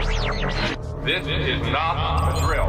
This is not a drill.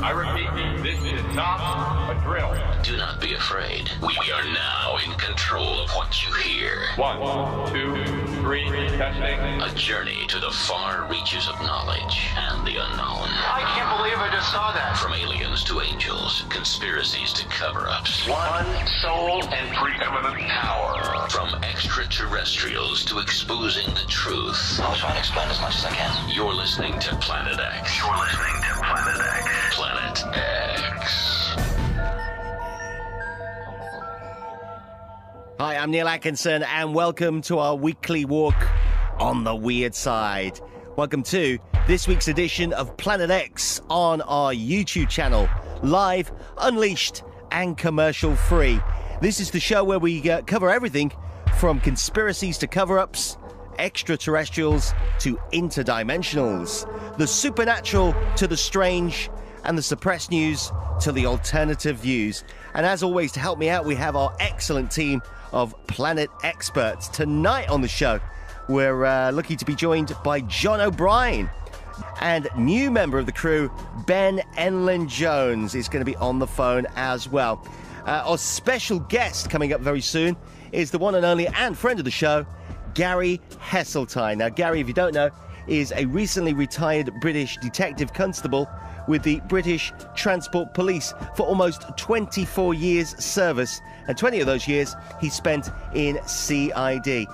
I repeat, this is not a drill. Do not be afraid. We are now in control of what you hear. 1, 2, 3, testing. A journey to the far reaches of knowledge and the unknown. I can't believe I just saw that. From aliens to angels, conspiracies to cover-ups. One soul and Preeminent power. From extraterrestrials to exposing the truth. I'll try and explain as much as I can. You're listening to Planet X. You're listening to Planet X. Planet X. Hi, I'm Neil Atkinson, and welcome to our weekly walk on the weird side. Welcome to this week's edition of Planet X on our YouTube channel, live, unleashed, and commercial-free. This is the show where we cover everything from conspiracies to cover-ups, extraterrestrials to interdimensionals, the supernatural to the strange, and the suppressed news to the alternative views. And as always, to help me out, we have our excellent team of Planet experts. Tonight on the show, we're lucky to be joined by John O'Brien, and new member of the crew, Emlyn Jones, is going to be on the phone as well. Our special guest coming up very soon is the one and only and friend of the show, Gary Heseltine. Now, Gary, if you don't know, is a recently retired British Detective Constable with the British Transport Police for almost 24 years service, and 20 of those years he spent in CID.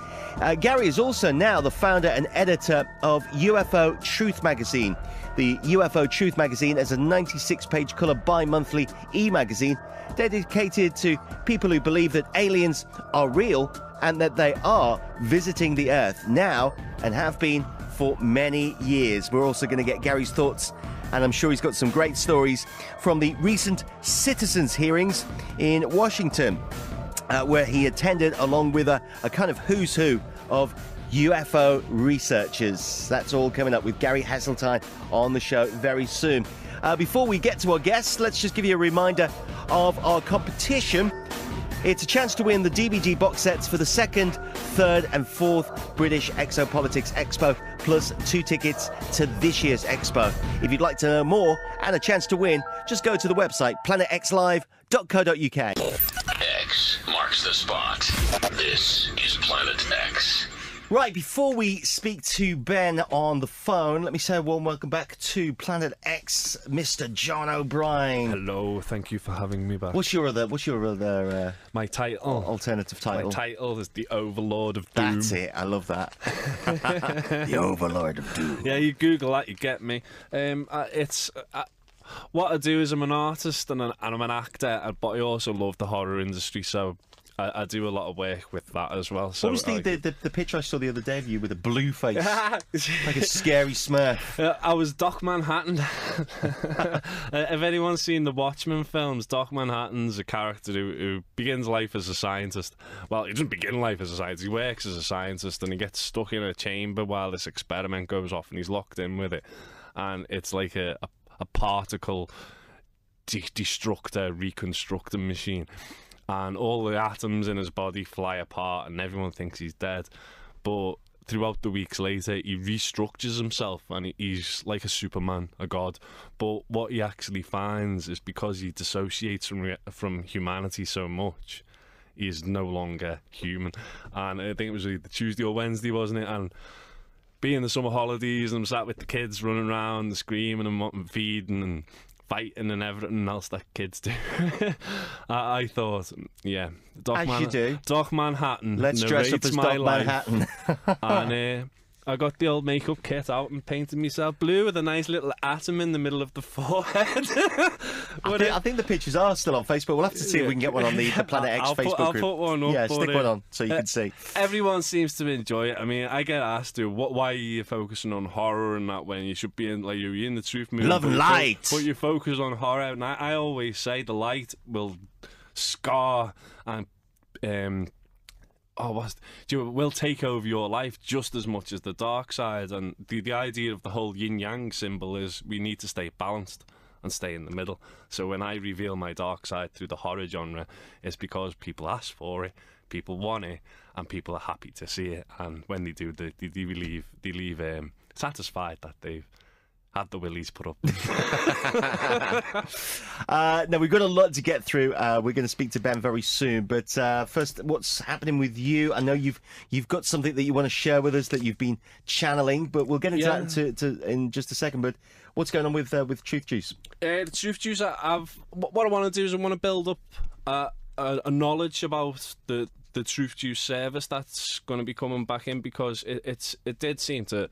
Gary is also now the founder and editor of UFO Truth Magazine. The UFO Truth Magazine is a 96-page colour bi-monthly e-magazine dedicated to people who believe that aliens are real and that they are visiting the Earth now and have been for many years. We're also going to get Gary's thoughts, and I'm sure he's got some great stories from the recent citizens' hearings in Washington, where he attended along with a kind of who's who of UFO researchers. That's all coming up with Gary Heseltine on the show very soon. Before we get to our guests, let's just give you a reminder of our competition. It's a chance to win the DVD box sets for the 2nd, 3rd and 4th British Exopolitics Expo, plus 2 tickets to this year's Expo. If you'd like to know more and a chance to win, just go to the website planetxlive.co.uk. X marks the spot. This is Planet X. Right, before we speak to Ben on the phone, let me say a warm welcome back to Planet X, Mr. John O'Brien. Hello, thank you for having me back. What's your other my title? Alternative title? My title is the Overlord of Doom. That's it, I love that. The Overlord of Doom. Yeah, you Google that, you get me. What I do is I'm an artist and I'm an actor, but I also love the horror industry, so I do a lot of work with that as well. So what was the picture I saw the other day of you with a blue face? Like a scary Smurf. I was Doc Manhattan. If anyone's seen the Watchmen films, Doc Manhattan's a character who begins life as a scientist. Well, he doesn't begin life as a scientist, he works as a scientist, and he gets stuck in a chamber while this experiment goes off, and he's locked in with it. And it's like a particle destructor, reconstructing machine. And all the atoms in his body fly apart and everyone thinks he's dead. But throughout the weeks later, he restructures himself and he's like a Superman, a god. But what he actually finds is because he dissociates from humanity so much, he is no longer human. And I think it was either Tuesday or Wednesday, wasn't it? And being the summer holidays, and I'm sat with the kids running around, screaming and wanting feeding and fighting and everything else that kids do. I thought, yeah, Doc Manhattan. Let's dress up as Doc Manhattan. And I got the old makeup kit out and painted myself blue with a nice little atom in the middle of the forehead. I think the pictures are still on Facebook. We'll have to see if we can get one on the Planet X Facebook group. I'll put one up. Yeah, stick one on so you can see. Everyone seems to enjoy it. I mean, I get asked why are you focusing on horror and that when you should be in, like, you're in the truth movement. Love and light. But you focus on horror. And I always say the light will scar and will take over your life just as much as the dark side. And the idea of the whole yin-yang symbol is we need to stay balanced and stay in the middle. So when I reveal my dark side through the horror genre, it's because people ask for it, people want it, and people are happy to see it. And when they do, they leave satisfied that they've had the willies put up. Now, we've got a lot to get through. We're going to speak to Ben very soon. But first, what's happening with you? I know you've got something that you want to share with us that you've been channeling, but we'll get into that in just a second. But what's going on with Truth Juice? The Truth Juice, what I want to do is I want to build up a knowledge about the Truth Juice service that's going to be coming back in, because it did seem to,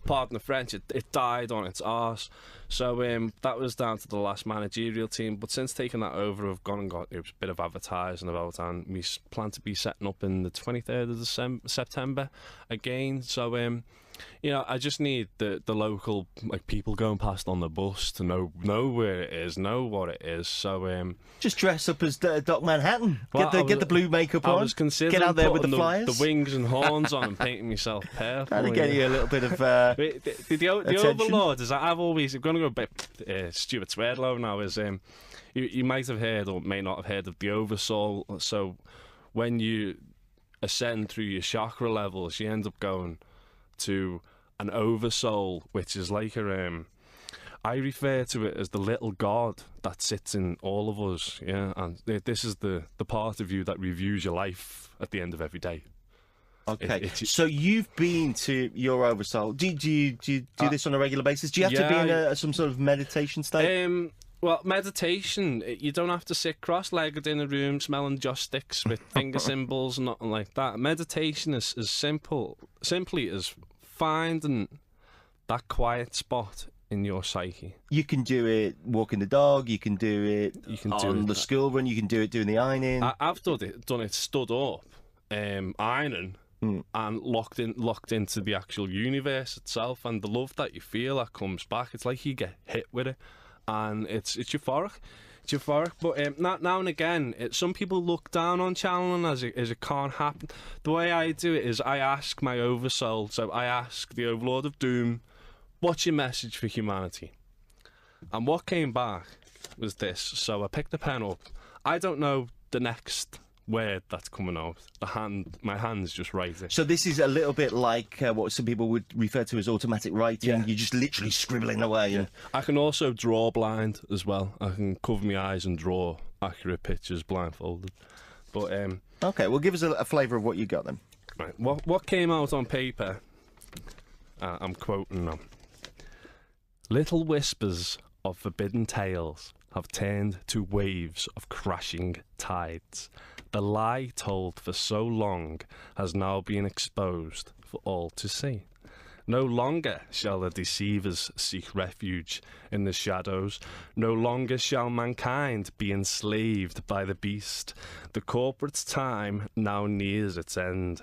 pardon the French, it died on its arse. So that was down to the last managerial team. But since taking that over, I've gone and got a bit of advertising about, and we plan to be setting up in the 23rd of September again. So I just need the local people going past on the bus to know where it is, know what it is. So just dress up as Doc Manhattan. Well, get the blue makeup on. I was considering get out there with the flyers, the wings and horns on, and painting myself purple. Trying to get you a little bit of the overlord is I'm going to go a bit Stuart Swerdlow now. Is you might have heard or may not have heard of the oversoul. So when you ascend through your chakra levels, you end up going to an oversoul, which is like I refer to it as the little god that sits in all of us, and this is the part of you that reviews your life at the end of every day. Okay, so you've been to your oversoul. Do you do this on a regular basis? Do you have to be in some sort of meditation state? Well, meditation, you don't have to sit cross-legged in a room smelling joss sticks with finger symbols and nothing like that. Meditation is as simply as finding that quiet spot in your psyche. You can do it walking the dog, you can do it on the school run, you can do it doing the ironing. I've done it stood up, ironing, and locked into the actual universe itself, and the love that you feel that comes back, it's like you get hit with it, and it's euphoric. It's euphoric, but now and again, some people look down on channeling as it can't happen. The way I do it is I ask my oversoul, so I ask the Overlord of Doom, what's your message for humanity? And what came back was this. So I picked the pen up. I don't know the next word that's coming out. My hand's just writing. So this is a little bit like what some people would refer to as automatic writing. Yeah. You're just literally scribbling away. Yeah. I can also draw blind as well. I can cover my eyes and draw accurate pictures blindfolded. But okay, well, give us a flavour of what you got then. Right. What came out on paper? I'm quoting them. Little whispers of forbidden tales have turned to waves of crashing tides. The lie told for so long has now been exposed for all to see. No longer shall the deceivers seek refuge in the shadows. No longer shall mankind be enslaved by the beast. The corporate's time now nears its end.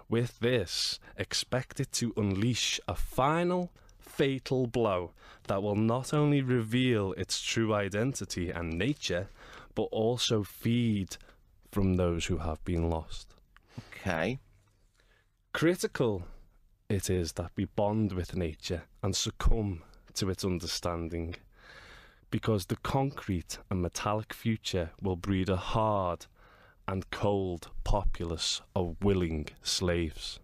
With this, expect it to unleash a final, fatal blow that will not only reveal its true identity and nature, but also feed from those who have been lost. Okay. Critical it is that we bond with nature and succumb to its understanding, because the concrete and metallic future will breed a hard and cold populace of willing slaves.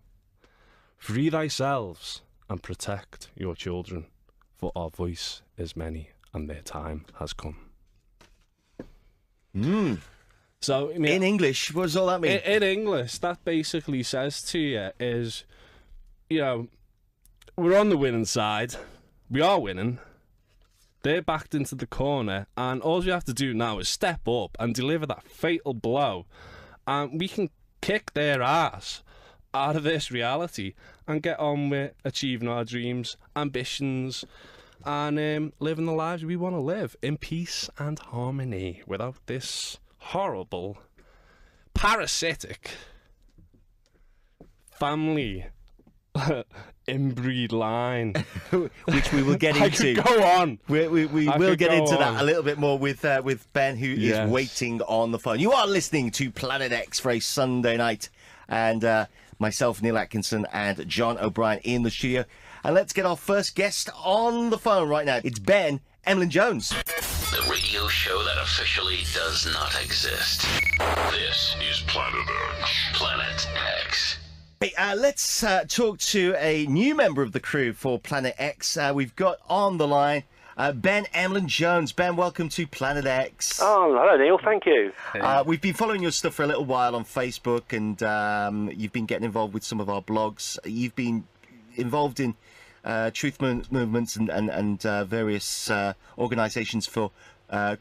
Free thyself and protect your children, for our voice is many and their time has come. So, I mean, in English, what does all that mean? In English, that basically says to you is, we're on the winning side. We are winning. They're backed into the corner, and all we have to do now is step up and deliver that fatal blow, and we can kick their ass out of this reality and get on with achieving our dreams, ambitions, and living the lives we want to live in peace and harmony without this horrible, parasitic, family inbreed line, which we will get into. I could go on. We will get into that a little bit more with Ben, who is waiting on the phone. You are listening to Planet X for a Sunday night, and myself, Neil Atkinson, and John O'Brien in the studio. And let's get our first guest on the phone right now. It's Ben, Emlyn Jones. The radio show that officially does not exist. This is Planet X. Planet X. Hey, let's talk to a new member of the crew for Planet X. We've got on the line Ben Emlyn Jones. Ben, welcome to Planet X. Oh, hello, Neil. Thank you. We've been following your stuff for a little while on Facebook, and you've been getting involved with some of our blogs. You've been involved in truth movements and various organisations for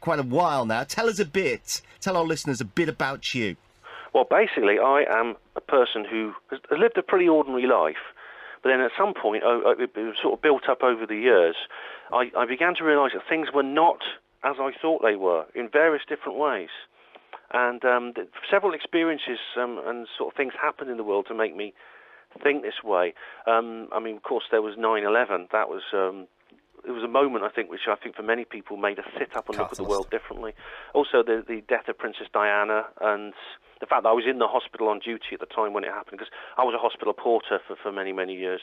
quite a while now. Tell our listeners a bit about you. Well, basically, I am a person who has lived a pretty ordinary life, but then at some point, it was sort of built up over the years, I began to realise that things were not as I thought they were in various different ways. And several experiences and sort of things happened in the world to make me think this way. I mean, of course, there was 9/11. That was... it was a moment, I think, which I think for many people made us sit up and look at the world differently. Also, the death of Princess Diana and the fact that I was in the hospital on duty at the time when it happened, because I was a hospital porter for many, many years.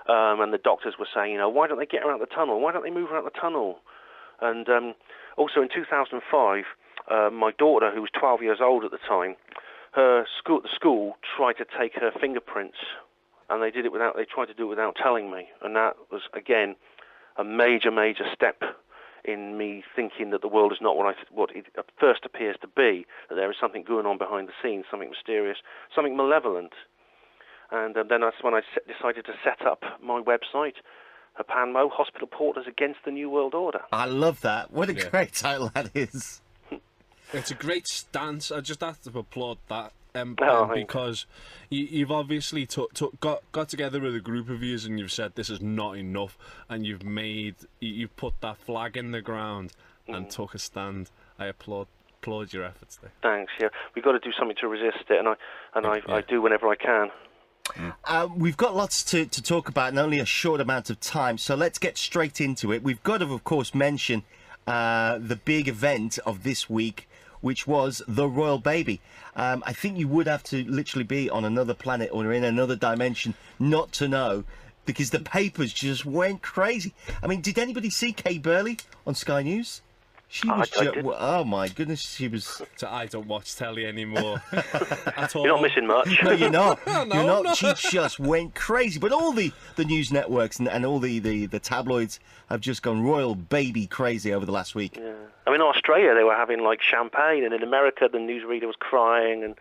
And the doctors were saying, why don't they get around the tunnel? Why don't they move around the tunnel? And also in 2005, my daughter, who was 12 years old at the time, the school tried to take her fingerprints, and they tried to do it without telling me. And that was, again, a major, major step in me thinking that the world is not what it first appears to be, that there is something going on behind the scenes, something mysterious, something malevolent. And then that's when I decided to set up my website, HAPANMO, Hospital Porters Against the New World Order. I love that. What a great title that is. It's a great stance. I just have to applaud that. Because you've obviously got together with a group of yous and you've said this is not enough, and you've put that flag in the ground and took a stand. I applaud your efforts there. Thanks. Yeah, we've got to do something to resist it, and I do whenever I can. We've got lots to talk about in only a short amount of time, so let's get straight into it. We've got to, of course, mention the big event of this week, which was the royal baby. I think you would have to literally be on another planet or in another dimension not to know, because the papers just went crazy. I mean, did anybody see Kay Burley on Sky News? She was oh my goodness, she was... So I don't watch telly anymore at all. You're not missing much. No, you're not. No, you're not. no. She just went crazy. But all the news networks and all the tabloids have just gone royal baby crazy over the last week. Yeah. I mean, in Australia, they were having, like, champagne, and in America, the newsreader was crying, and...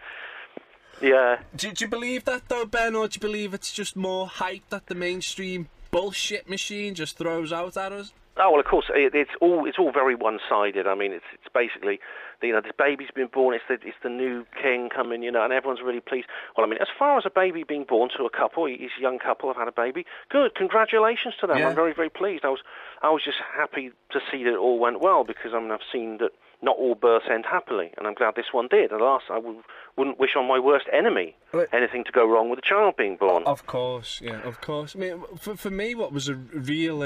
Yeah. Do you believe that, though, Ben, or do you believe it's just more hype that the mainstream bullshit machine just throws out at us? Oh, well, of course, it's all very one-sided. I mean, it's basically, this baby's been born, it's the new king coming, and everyone's really pleased. Well, I mean, as far as a baby being born to a couple, this young couple have had a baby, good, congratulations to them. Yeah. I'm very, very pleased. I was just happy to see that it all went well, because I've seen that not all births end happily, and I'm glad this one did. And I wouldn't wish on my worst enemy anything to go wrong with a child being born. Of course, yeah, of course. I mean, for me, what was a real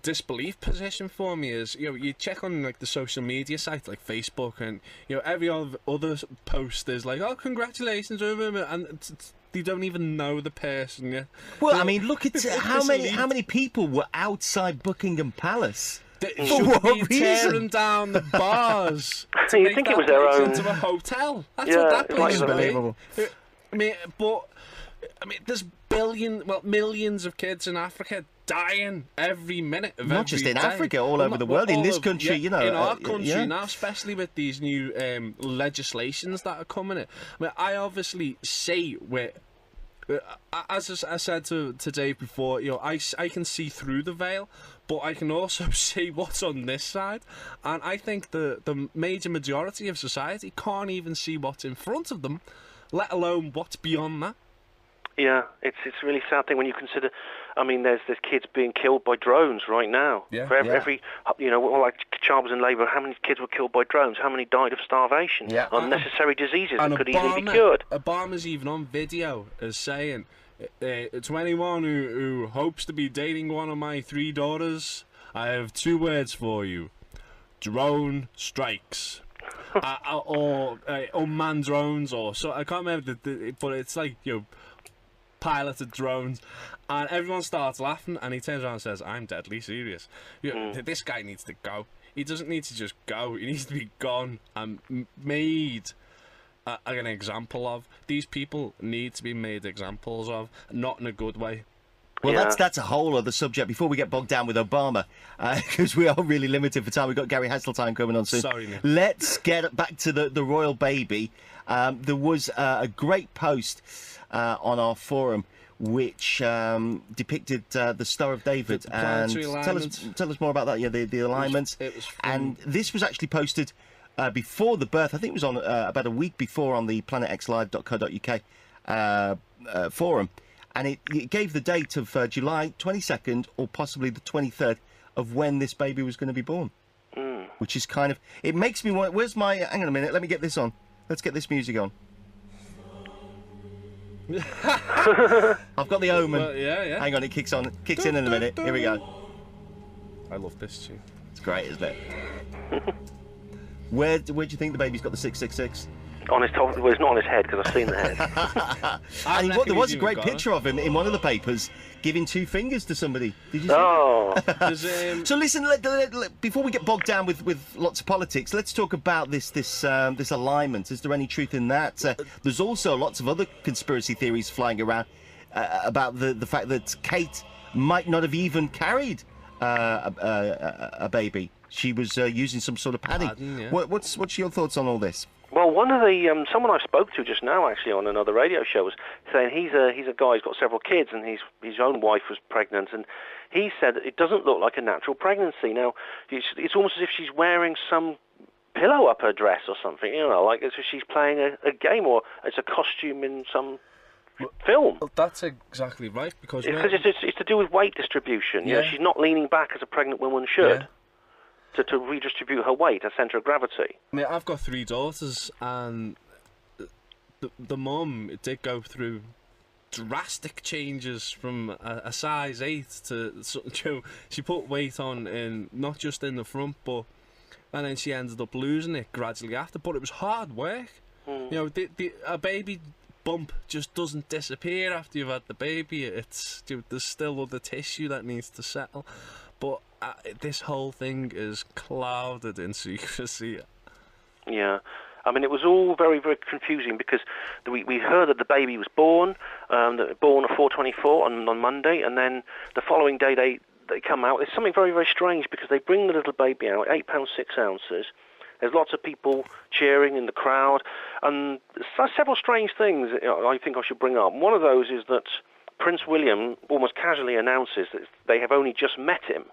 disbelief position for me is, you check on like the social media sites like Facebook, and every other post is like, oh, congratulations, and they don't even know the person yet. Well, I mean, look at how many people were outside Buckingham Palace. For what reason? Tearing down the bars. So you think it was their own into a hotel? That's what that place is unbelievable. I mean, there's millions of kids in Africa dying every minute of not just in day. Africa, all over the world. In this country, in our country now, especially with these new legislations that are coming in. I mean, I obviously see where. As I said to Dave before, I can see through the veil, but I can also see what's on this side, and I think the major majority of society can't even see what's in front of them, let alone what's beyond that. Yeah, it's a really sad thing when you consider. I mean, there's kids being killed by drones right now. Yeah. For every like child was in labour, how many kids were killed by drones? How many died of starvation? Yeah. Unnecessary diseases that could easily be Obama, cured. Obama's even on video as saying, to anyone who hopes to be dating one of my 3 daughters, I have 2 words for you: drone strikes. Or unmanned drones, or so I can't remember, but it's like piloted drones, and everyone starts laughing, and he turns around and says, I'm deadly serious. This guy needs to go. He doesn't need to just go, he needs to be gone and made an example of. These people need to be made examples of, not in a good way. Well, Yeah. that's a whole other subject before we get bogged down with Obama, because we are really limited for time. We've got Gary Heseltine coming on soon. Sorry, Nick. Let's get back to the royal baby. There was a great post on our forum which depicted the Star of David. The planetary alignment. Tell us more about that. Yeah, the alignments. It was and this was actually posted before the birth. I think it was on about a week before on the planetxlive.co.uk forum. And it gave the date of July 22nd or possibly the 23rd of when this baby was going to be born. Which is kind of... It makes me want... Where's my... Hang on a minute, let me get this on. Let's get this music on. I've got the Omen. Well, yeah. Hang on, it kicks in a minute. Here we go. I love this tune. It's great, isn't it? Where do you think the baby's got the 666? On his top, well, it's not on his head because I've seen the head. And there was a even great got picture of him in one of the papers giving 2 fingers to somebody. Did you see? Oh, So listen, before we get bogged down with lots of politics, let's talk about this alignment. Is there any truth in that? There's also lots of other conspiracy theories flying around about the fact that Kate might not have even carried a baby. She was using some sort of padding. Yeah. What's your thoughts on all this? well, one of the someone I spoke to just now, actually, on another radio show, was saying he's a guy who's got several kids, and his own wife was pregnant, and he said that it doesn't look like a natural pregnancy. Now, it's almost as if she's wearing some pillow up her dress or something, like as if she's playing a game, or it's a costume in some film. Well, that's exactly right, because It's to do with weight distribution. Yeah. She's not leaning back as a pregnant woman should. Yeah. To redistribute her weight, her centre of gravity. I mean, I've got 3 daughters, and the mum did go through drastic changes from a size 8 to she put weight on, in not just in the front, and then she ended up losing it gradually after. But it was hard work. A baby bump just doesn't disappear after you've had the baby. There's still other tissue that needs to settle. But this whole thing is clouded in secrecy. Yeah. I mean, it was all very, very confusing because we heard that the baby was born at 4:24 on Monday, and then the following day they come out. It's something very, very strange because they bring the little baby out, 8 pounds 6 ounces. There's lots of people cheering in the crowd, and several strange things I think I should bring up. One of those is that Prince William almost casually announces that they have only just met him,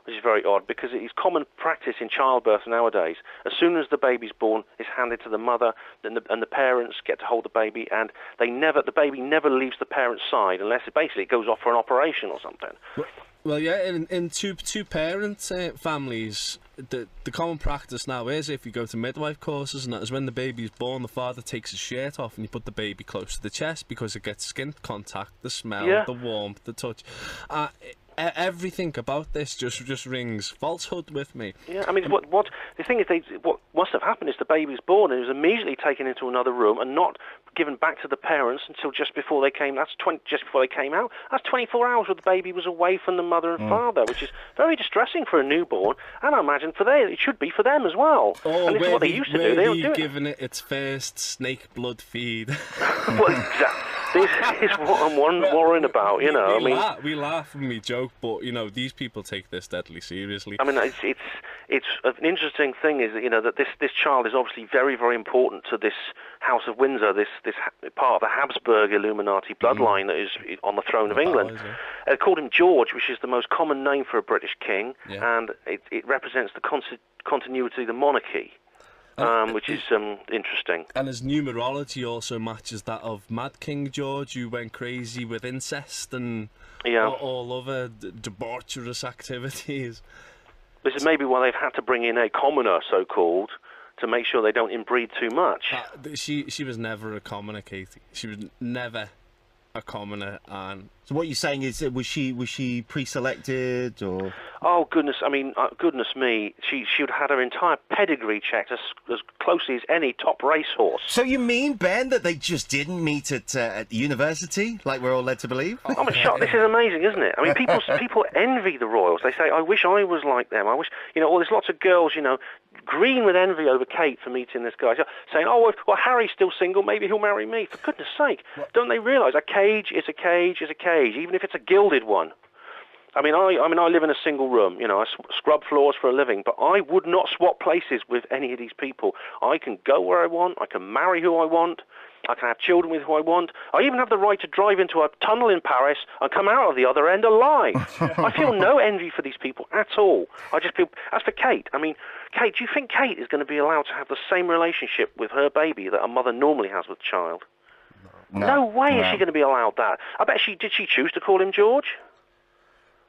which is very odd because it is common practice in childbirth nowadays. As soon as the baby's born, it's handed to the mother, and the parents get to hold the baby, and the baby never leaves the parent's side unless it goes off for an operation or something. Well, yeah, in two-parent families, the common practice now is if you go to midwife courses, and that is when the baby's born, the father takes his shirt off and you put the baby close to the chest because it gets skin contact, the smell, the warmth, the touch. Everything about this just rings falsehood with me. Yeah, I mean, what the thing is, what must have happened is the baby was born and it was immediately taken into another room and not given back to the parents until just before they came. Just before they came out. That's 24 hours where the baby was away from the mother and father, which is very distressing for a newborn, and I imagine it should be for them as well. And this is what they used to do. They don't do it. Giving it its first snake blood feed. Well, exactly. This is what I'm worrying about, I mean, we laugh and we joke, but these people take this deadly seriously. I mean, it's an interesting thing is that this child is obviously very, very important to this House of Windsor, this part of the Habsburg Illuminati bloodline that is on the throne of England. They called him George, which is the most common name for a British king, and it represents the continuity of the monarchy. Which is interesting. And his numerology also matches that of Mad King George, who went crazy with incest and all other debaucherous activities. This is maybe why they've had to bring in a commoner, so-called, to make sure they don't inbreed too much. She was never a commoner, Katie. She was never a commoner, and So what you're saying is, was she pre-selected or? Oh goodness! I mean, goodness me, she would have had her entire pedigree checked as closely as any top racehorse. So you mean, Ben, that they just didn't meet at university, like we're all led to believe? I'm shocked. This is amazing, isn't it? I mean, people envy the royals. They say, "I wish I was like them. I wish, Well, there's lots of girls, green with envy over Kate for meeting this guy, saying, "Oh, well, Harry's still single. Maybe he'll marry me." For goodness' sake, don't they realise a cage is a cage is a cage, even if it's a gilded one? I mean, I live in a single room. I scrub floors for a living, but I would not swap places with any of these people. I can go where I want. I can marry who I want. I can have children with who I want. I even have the right to drive into a tunnel in Paris and come out of the other end alive. I feel no envy for these people at all. I just feel... As for Kate, Kate, do you think Kate is going to be allowed to have the same relationship with her baby that a mother normally has with a child? No way is she going to be allowed that. I bet did she choose to call him George?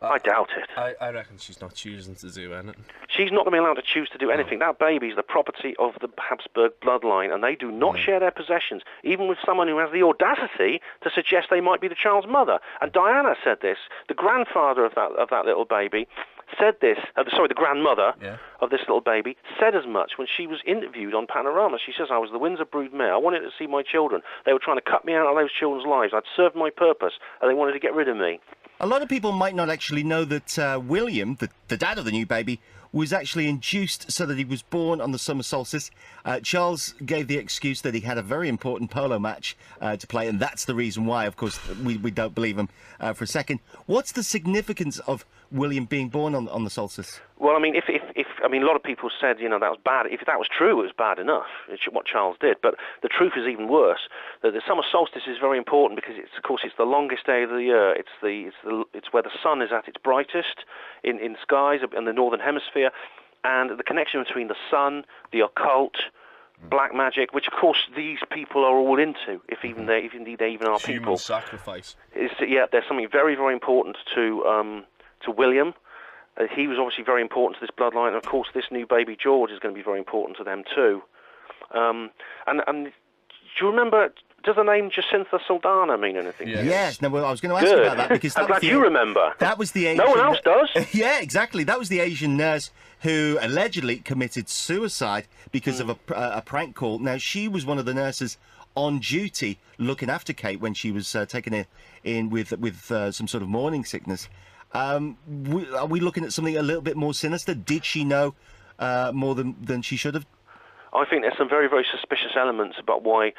I doubt it. I reckon she's not choosing to do anything. She's not going to be allowed to choose to do anything. That baby is the property of the Habsburg bloodline, and they do not share their possessions, even with someone who has the audacity to suggest they might be the child's mother. And Diana said this. The grandfather of that little baby said this. The grandmother of this little baby said as much when she was interviewed on Panorama. She says, "I was the Windsor broodmare. I wanted to see my children. They were trying to cut me out of those children's lives. I'd served my purpose, and they wanted to get rid of me." A lot of people might not actually know that William, the dad of the new baby, was actually induced so that he was born on the summer solstice. Charles gave the excuse that he had a very important polo match to play, and that's the reason why. Of course, we don't believe him for a second. What's the significance of William being born on the solstice? Well, I mean, if a lot of people said, that was bad. If that was true, it was bad enough. It's what Charles did. But the truth is even worse. The summer solstice is very important because, it's the longest day of the year. It's where the sun is at its brightest in skies in the northern hemisphere, and the connection between the sun, the occult, black magic, which of course these people are all into. If indeed they even are people. Human sacrifice. There's something very, very important to William. He was obviously very important to this bloodline, and of course this new baby George is going to be very important to them too. And do you remember, does the name Jacinta Saldana mean anything? Yes. No, well, I was going to ask you about that because I'm glad you remember. That was the Asian... No one else does. Yeah, exactly. That was the Asian nurse who allegedly committed suicide because of a prank call. Now, she was one of the nurses on duty looking after Kate when she was taken in with some sort of morning sickness. Are we looking at something a little bit more sinister? Did she know more than she should have? I think there's some very, very suspicious elements about why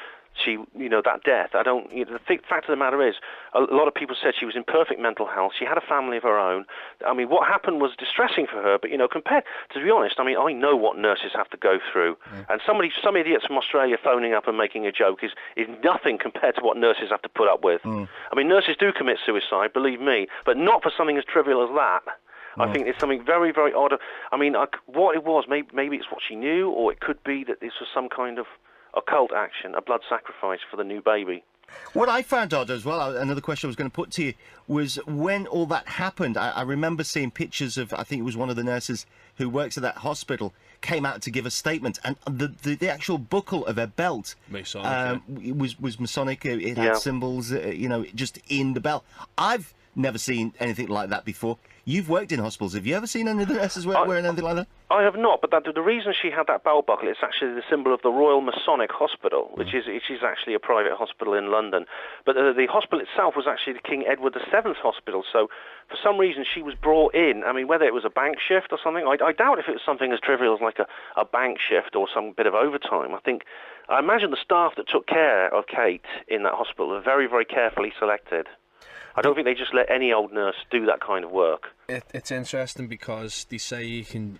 she, that death. The fact of the matter is, a lot of people said she was in perfect mental health. She had a family of her own. I mean, what happened was distressing for her, but, compared, to be honest, I know what nurses have to go through. And some idiots from Australia phoning up and making a joke is nothing compared to what nurses have to put up with. I mean, nurses do commit suicide, believe me, but not for something as trivial as that. I think it's something very, very odd. I mean, what it was, maybe it's what she knew, or it could be that this was some kind of occult action, a blood sacrifice for the new baby. What I found odd as well, another question I was going to put to you, was when all that happened, I remember seeing pictures of, I think it was one of the nurses who works at that hospital, came out to give a statement, and the actual buckle of her belt was Masonic. It had symbols, just in the belt. I've never seen anything like that before. You've worked in hospitals. Have you ever seen any of the nurses wearing anything like that? I have not, but the reason she had that belt buckle, it's actually the symbol of the Royal Masonic Hospital, which is actually a private hospital in London. But the hospital itself was actually the King Edward VII's hospital, so for some reason she was brought in. I mean, whether it was a bank shift or something, I doubt if it was something as trivial as like a bank shift or some bit of overtime. I imagine the staff that took care of Kate in that hospital were very, very carefully selected. I don't think they just let any old nurse do that kind of work. It's interesting because they say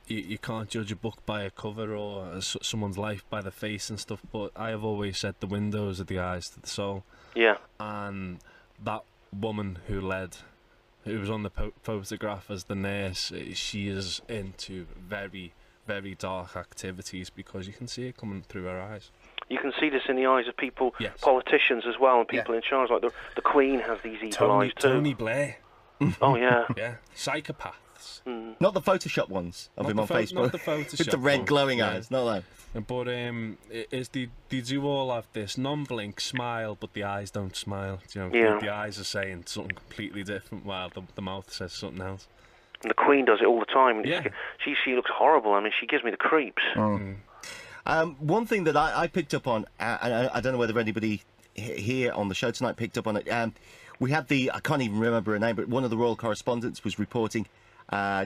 you can't judge a book by a cover or someone's life by the face and stuff, but I have always said the windows are the eyes to the soul. Yeah. And that woman who was on the photograph as the nurse, she is into very, very dark activities because you can see it coming through her eyes. You can see this in the eyes of people, politicians as well, and people in charge. Like the Queen has these evil eyes too. Tony Blair. Oh, yeah. Yeah. Psychopath. mouths. Not the Photoshop ones of him on Facebook. Not the Photoshop With the red ones, glowing yeah. eyes, not that. But they do all have this non-blink smile, but the eyes don't smile. You know, Yeah. the eyes are saying something completely different, while the mouth says something else. And the Queen does it all the time. And Yeah. She looks horrible. I mean, she gives me the creeps. One thing that I picked up on, and I don't know whether anybody here on the show tonight picked up on it. We had I can't even remember her name, but one of the royal correspondents was reporting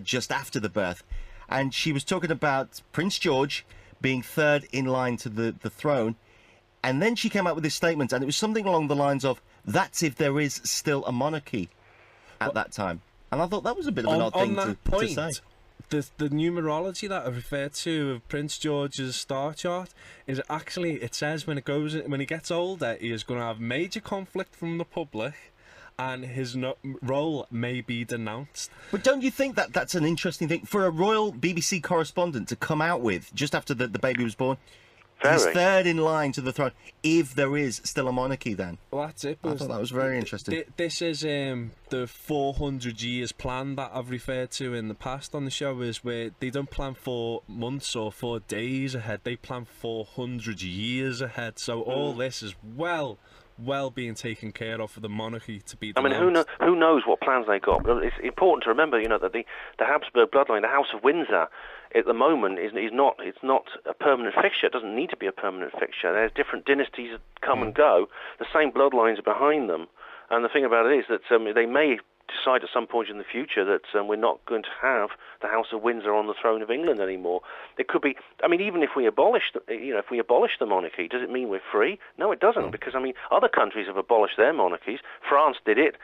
just after the birth, and she was talking about Prince George being third in line to the throne, and then she came out with this statement, and it was something along the lines of, "That's if there is still a monarchy at that time." And I thought that was a bit of an odd thing to say. The numerology that I referred to of Prince George's star chart is actually, it says when he gets older, he is going to have major conflict from the public, and his role may be denounced. But don't you think that that's an interesting thing for a royal BBC correspondent to come out with just after the baby was born? He's third in line to the throne, if there is still a monarchy then. Well, that's it. I thought that was very interesting. This is the 400 years plan that I've referred to in the past on the show, is where they don't plan 4 months or 4 days ahead. They plan 400 years ahead. So all this is well being taken care of for the monarchy to be denounced. I mean, who knows what plans they got? But it's important to remember, you know, that the Habsburg bloodline, the House of Windsor, at the moment is not a permanent fixture. It doesn't need to be a permanent fixture. There's different dynasties that come and go. The same bloodlines are behind them, and the thing about it is that they may decide at some point in the future that we're not going to have the House of Windsor on the throne of England anymore. It could be. I mean, even if we abolish the monarchy, does it mean we're free? No, it doesn't, because I mean, other countries have abolished their monarchies. France did it.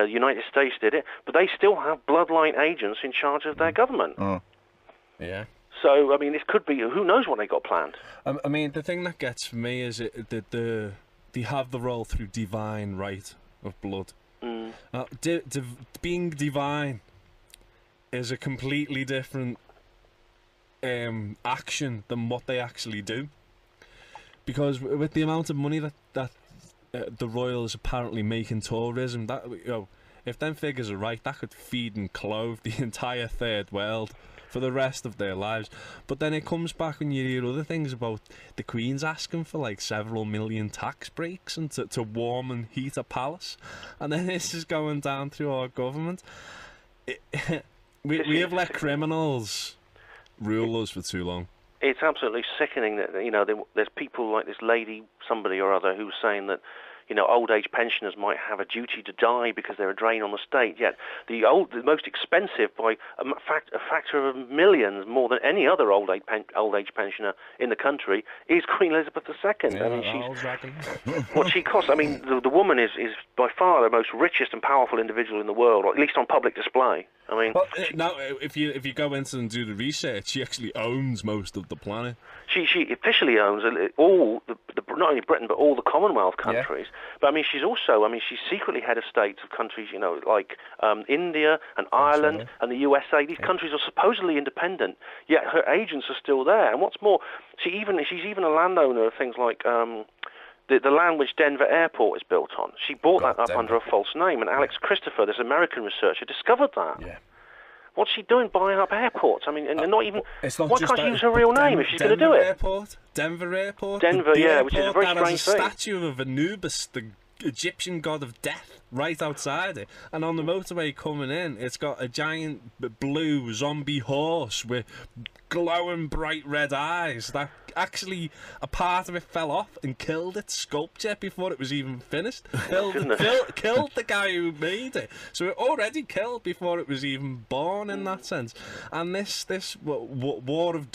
United States did it, but they still have bloodline agents in charge of their government. Yeah. So, I mean, this could be, who knows what they got planned. I mean, the thing that gets for me is that they have the role through divine right of blood. Being divine is a completely different action than what they actually do. Because with the amount of money that the royals apparently make in tourism, that, you know, if them figures are right, that could feed and clothe the entire third world for the rest of their lives. But then it comes back when you hear other things about the Queen's asking for like several million tax breaks and to warm and heat a palace, and then this is going down through our government. We have let criminals rule us for too long. It's absolutely sickening that, you know, there's people like this lady, somebody or other, who's saying that, you know, old age pensioners might have a duty to die because they're a drain on the state. Yet the most expensive by a factor of millions more than any other old age pensioner in the country is Queen Elizabeth II. Yeah, I mean, what she costs. I mean, the woman is by far the most richest and powerful individual in the world, or at least on public display. I mean, well, now if you go into and do the research, she actually owns most of the planet. She officially owns all not only Britain but all the Commonwealth countries. Yeah. But I mean, she's secretly head of state of countries, you know, like India and Ireland and the USA. These countries are supposedly independent, yet her agents are still there. And what's more, she's even a landowner of things like the land which Denver Airport is built on. She bought that up under a false name, and Alex Christopher, this American researcher, discovered that. Yeah. What's she doing buying up airports? I mean, and not even. Why can't she use her real name if she's going to do it? Denver Airport. Denver, yeah, which is a very strange thing. That has a statue of Anubis, the Egyptian god of death, right outside it. And on the motorway coming in, it's got a giant blue zombie horse with glowing bright red eyes. That actually, a part of it fell off and killed its sculpture before it was even finished. Killed the guy who made it. So it already killed before it was even born, in that sense. And this war of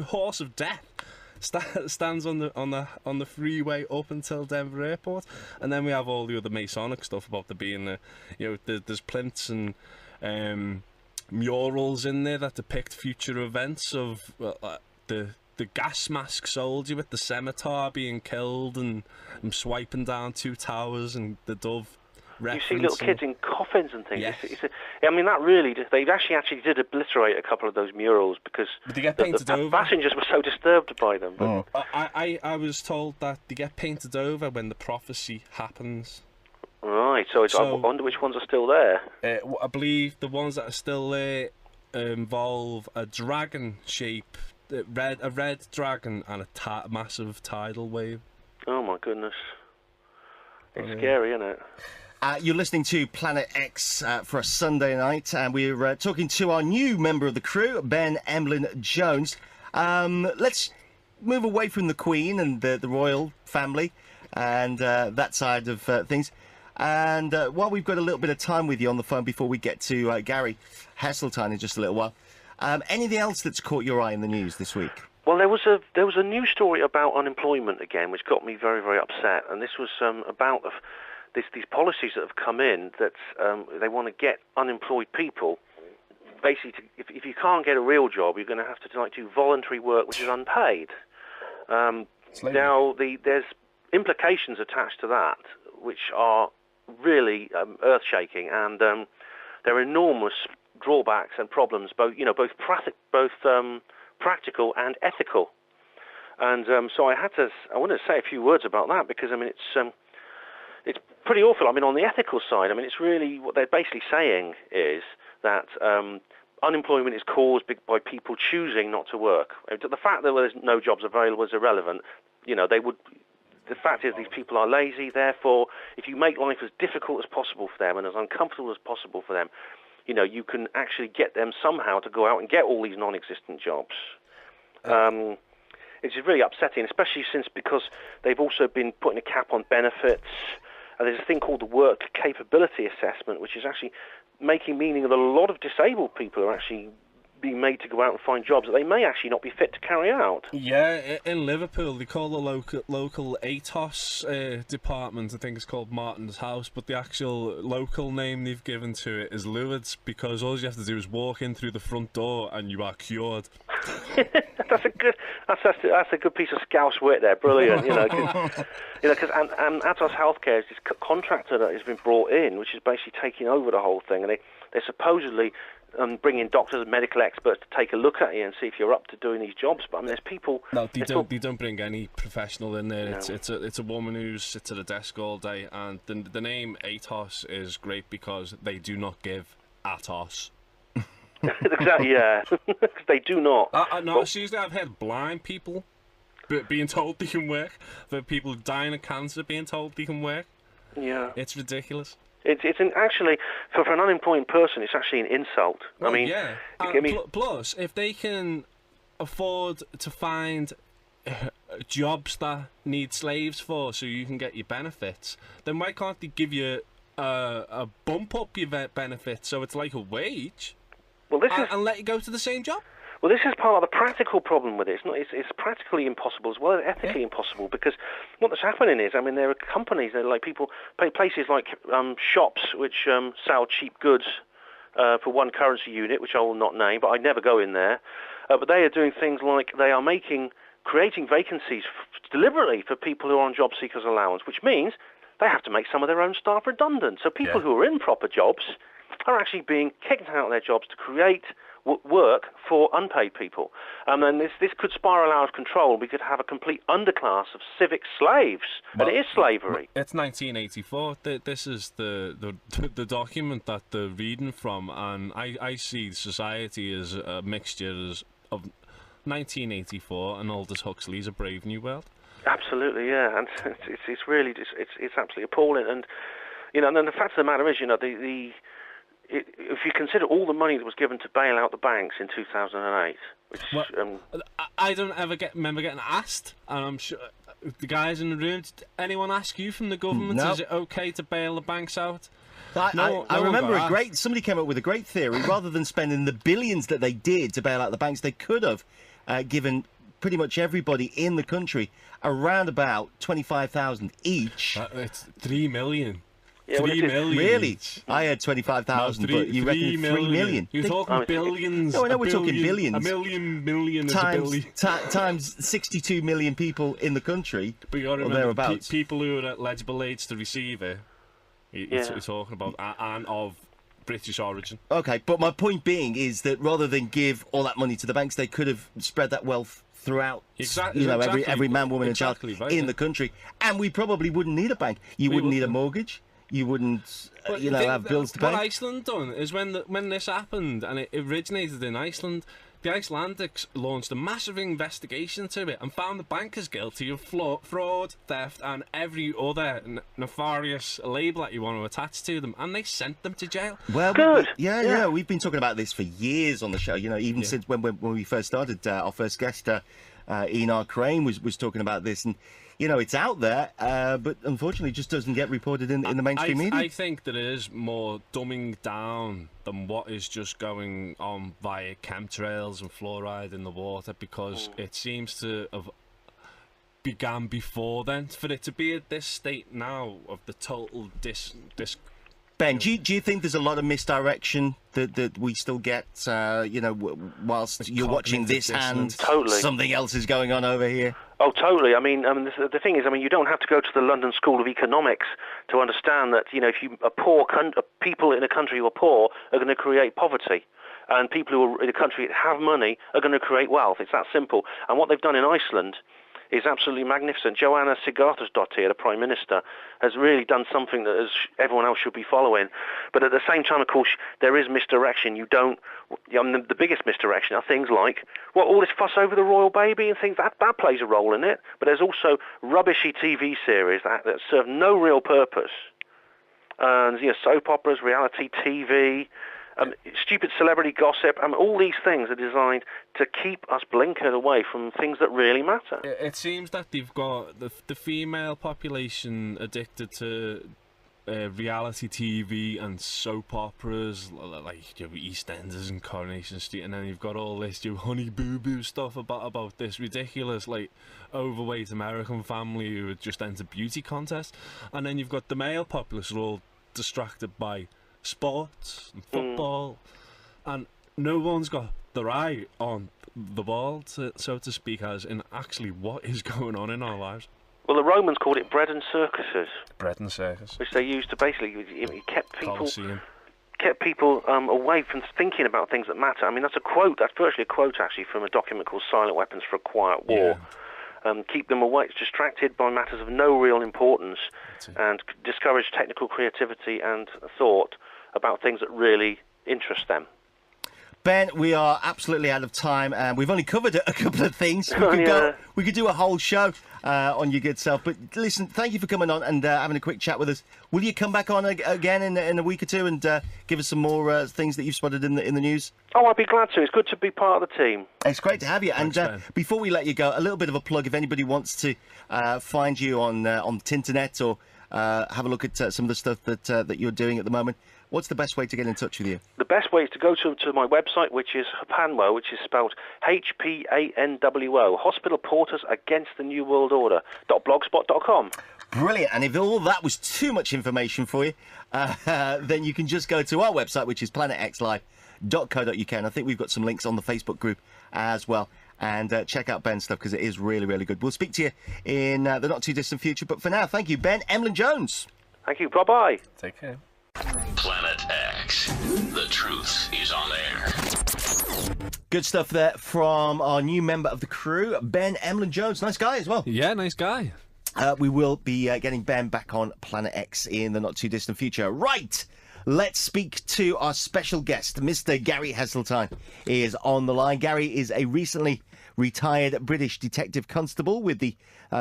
horse of death stands on the freeway up until Denver Airport, and then we have all the other Masonic stuff about there being there's plinths and murals in there that depict future events of the gas mask soldier with the scimitar being killed and swiping down 2 towers and the dove. You see little kids in coffins and things. Yes. I mean, that really, they actually did obliterate a couple of those murals because they get painted over. Passengers were so disturbed by them. But I was told that they get painted over when the prophecy happens. Right, so I wonder which ones are still there. I believe the ones that are still there involve a dragon shape, a red dragon, and a massive tidal wave. Oh my goodness. It's scary, isn't it? You're listening to Planet X for a Sunday night, and we're talking to our new member of the crew, Ben Emlyn Jones. Let's move away from the Queen and the royal family and that side of things. And while we've got a little bit of time with you on the phone before we get to Gary Heseltine in just a little while, anything else that's caught your eye in the news this week? Well, there was a news story about unemployment again, which got me very, very upset. And this was about these policies that have come in that they want to get unemployed people. Basically, if you can't get a real job, you're going to have to do voluntary work, which is unpaid. Now, there's implications attached to that, which are really earth-shaking, and there are enormous drawbacks and problems, both practical and ethical. And so I wanted to say a few words about that, because I mean it's pretty awful. I mean, on the ethical side, I mean, it's really what they're basically saying is that unemployment is caused by people choosing not to work. The fact that there's no jobs available is irrelevant. You know, the fact is these people are lazy. Therefore, if you make life as difficult as possible for them and as uncomfortable as possible for them, you know, you can actually get them somehow to go out and get all these non-existent jobs. It's really upsetting, especially because they've also been putting a cap on benefits. And there's a thing called the work capability assessment, which is actually meaning that a lot of disabled people are actually being made to go out and find jobs that they may actually not be fit to carry out. Yeah, in Liverpool, they call the local ATOS department, I think it's called Martin's House, but the actual local name they've given to it is Lourdes, because all you have to do is walk in through the front door and you are cured. That's a good piece of Scouse wit there, brilliant. Because Atos Healthcare is this contractor that has been brought in, which is basically taking over the whole thing, and they're supposedly bring in doctors and medical experts to take a look at you and see if you're up to doing these jobs. But I mean, there's people. No, they don't bring any professional in there. No. It's a woman who sits at a desk all day, and the name Atos is great because they do not give Atos. Exactly, yeah. They do not. No, seriously, I've heard blind people being told they can work. For people dying of cancer being told they can work. Yeah, it's ridiculous. It's actually for an unemployed person, it's actually an insult. Well, yeah. Plus, if they can afford to find jobs that need slaves for, so you can get your benefits, then why can't they give you a bump up your benefits so it's like a wage? Well, and let you go to the same job. Well, this is part of the practical problem with it. It's practically impossible as well as ethically impossible, because what's happening is, I mean, there are companies, there are like places like shops which sell cheap goods for one currency unit, which I will not name, but I never go in there. But they are doing things like they are creating vacancies deliberately for people who are on job seekers allowance, which means they have to make some of their own staff redundant. So people who are in proper jobs are actually being kicked out of their jobs to create work for unpaid people. And then this could spiral out of control. We could have a complete underclass of civic slaves. But it is slavery. It's 1984. This is the document that they're reading from, and I see society as a mixture of 1984 and Aldous Huxley's A Brave New World. Absolutely, yeah. And it's really it's absolutely appalling. And and then the fact of the matter is, if you consider all the money that was given to bail out the banks in 2008, which I don't remember getting asked, and I'm sure the guys in the room. Did anyone ask you from the government? No. Is it okay to bail the banks out? I remember somebody came up with a great theory. Rather than spending the billions that they did to bail out the banks, they could have given pretty much everybody in the country around about 25,000 each. It's 3 million. Yeah, 3 million. Really? I had 25,000, but you reckon 3 million? You're talking billions. No, I know we're talking billions. A million times, is a billion. Times 62 million people in the country, but you got to remember, thereabouts. People who are at eligible age to receive it, you're talking about, and of British origin. Okay, but my point being is that rather than give all that money to the banks, they could have spread that wealth throughout, every man, woman and child in the country, and we probably wouldn't need a bank. You wouldn't need a mortgage. you wouldn't, But have bills to pay. What Iceland done is when this happened, and it originated in Iceland, the Icelandics launched a massive investigation into it and found the bankers guilty of fraud, theft, and every other nefarious label that you want to attach to them, and they sent them to jail. Well, Good. Yeah. We've been talking about this for years on the show. Even since when we first started. Our first guest, Enar Crane, was talking about this, and it's out there, but unfortunately, just doesn't get reported in the mainstream media. I think that it is more dumbing down than what is just going on via chemtrails and fluoride in the water, because it seems to have began before then. For it to be at this state now of the total Ben, do you think there's a lot of misdirection that we still get, whilst you're watching this hand, Totally. something else is going on over here? Oh, totally. I mean, the thing is, you don't have to go to the London School of Economics to understand that, if people in a country who are poor are going to create poverty, and people who are in a country that have money are going to create wealth. It's that simple. And what they've done in Iceland is absolutely magnificent. Joanna Sigurðardóttir, the Prime Minister, has really done something that everyone else should be following. But at the same time, of course, there is misdirection. The biggest misdirection are things like, all this fuss over the royal baby and things, that plays a role in it. But there's also rubbishy TV series that serve no real purpose. And, soap operas, reality TV, stupid celebrity gossip, all these things are designed to keep us blinkered away from things that really matter. It seems that they've got the female population addicted to reality TV and soap operas like EastEnders and Coronation Street, and then you've got all this honey boo boo stuff about this ridiculous overweight American family who would just enter beauty contests, and then you've got the male populace who are all distracted by sports and football, and no one's got their eye on the ball, so to speak, as in actually what is going on in our lives. Well, the Romans called it bread and circuses. Bread and circus. Which they used to basically, kept people away from thinking about things that matter. That's a quote. That's virtually a quote, actually, from a document called Silent Weapons for a Quiet War. Yeah. Keep them away, distracted by matters of no real importance, and discourage technical creativity and thought about things that really interest them. Ben, we are absolutely out of time, and we've only covered a couple of things. We could do a whole show on your good self. But listen, thank you for coming on and having a quick chat with us. Will you come back on again in a week or two and give us some more things that you've spotted in the news? Oh, I'd be glad to. It's good to be part of the team. It's great to have you. Thanks, and before we let you go, a little bit of a plug. If anybody wants to find you on Tinternet or have a look at some of the stuff that you're doing at the moment, what's the best way to get in touch with you? The best way is to go to my website, which is HPANWO, which is spelled HPANWO, Hospital Porters Against the New World Order, .blogspot.com. Brilliant. And if all that was too much information for you, then you can just go to our website, which is planetxlive.co.uk. And I think we've got some links on the Facebook group as well. And check out Ben's stuff, because it is really, really good. We'll speak to you in the not-too-distant future. But for now, thank you, Ben. Emlyn Jones. Thank you. Bye-bye. Take care. Planet X. The truth is on air. Good stuff there from our new member of the crew, Ben Emlyn Jones. Nice guy as well. Yeah, nice guy. We will be getting Ben back on Planet X in the not-too-distant future. Right. Let's speak to our special guest. Mr. Gary Heseltine is on the line. Gary is a recently retired British Detective Constable with the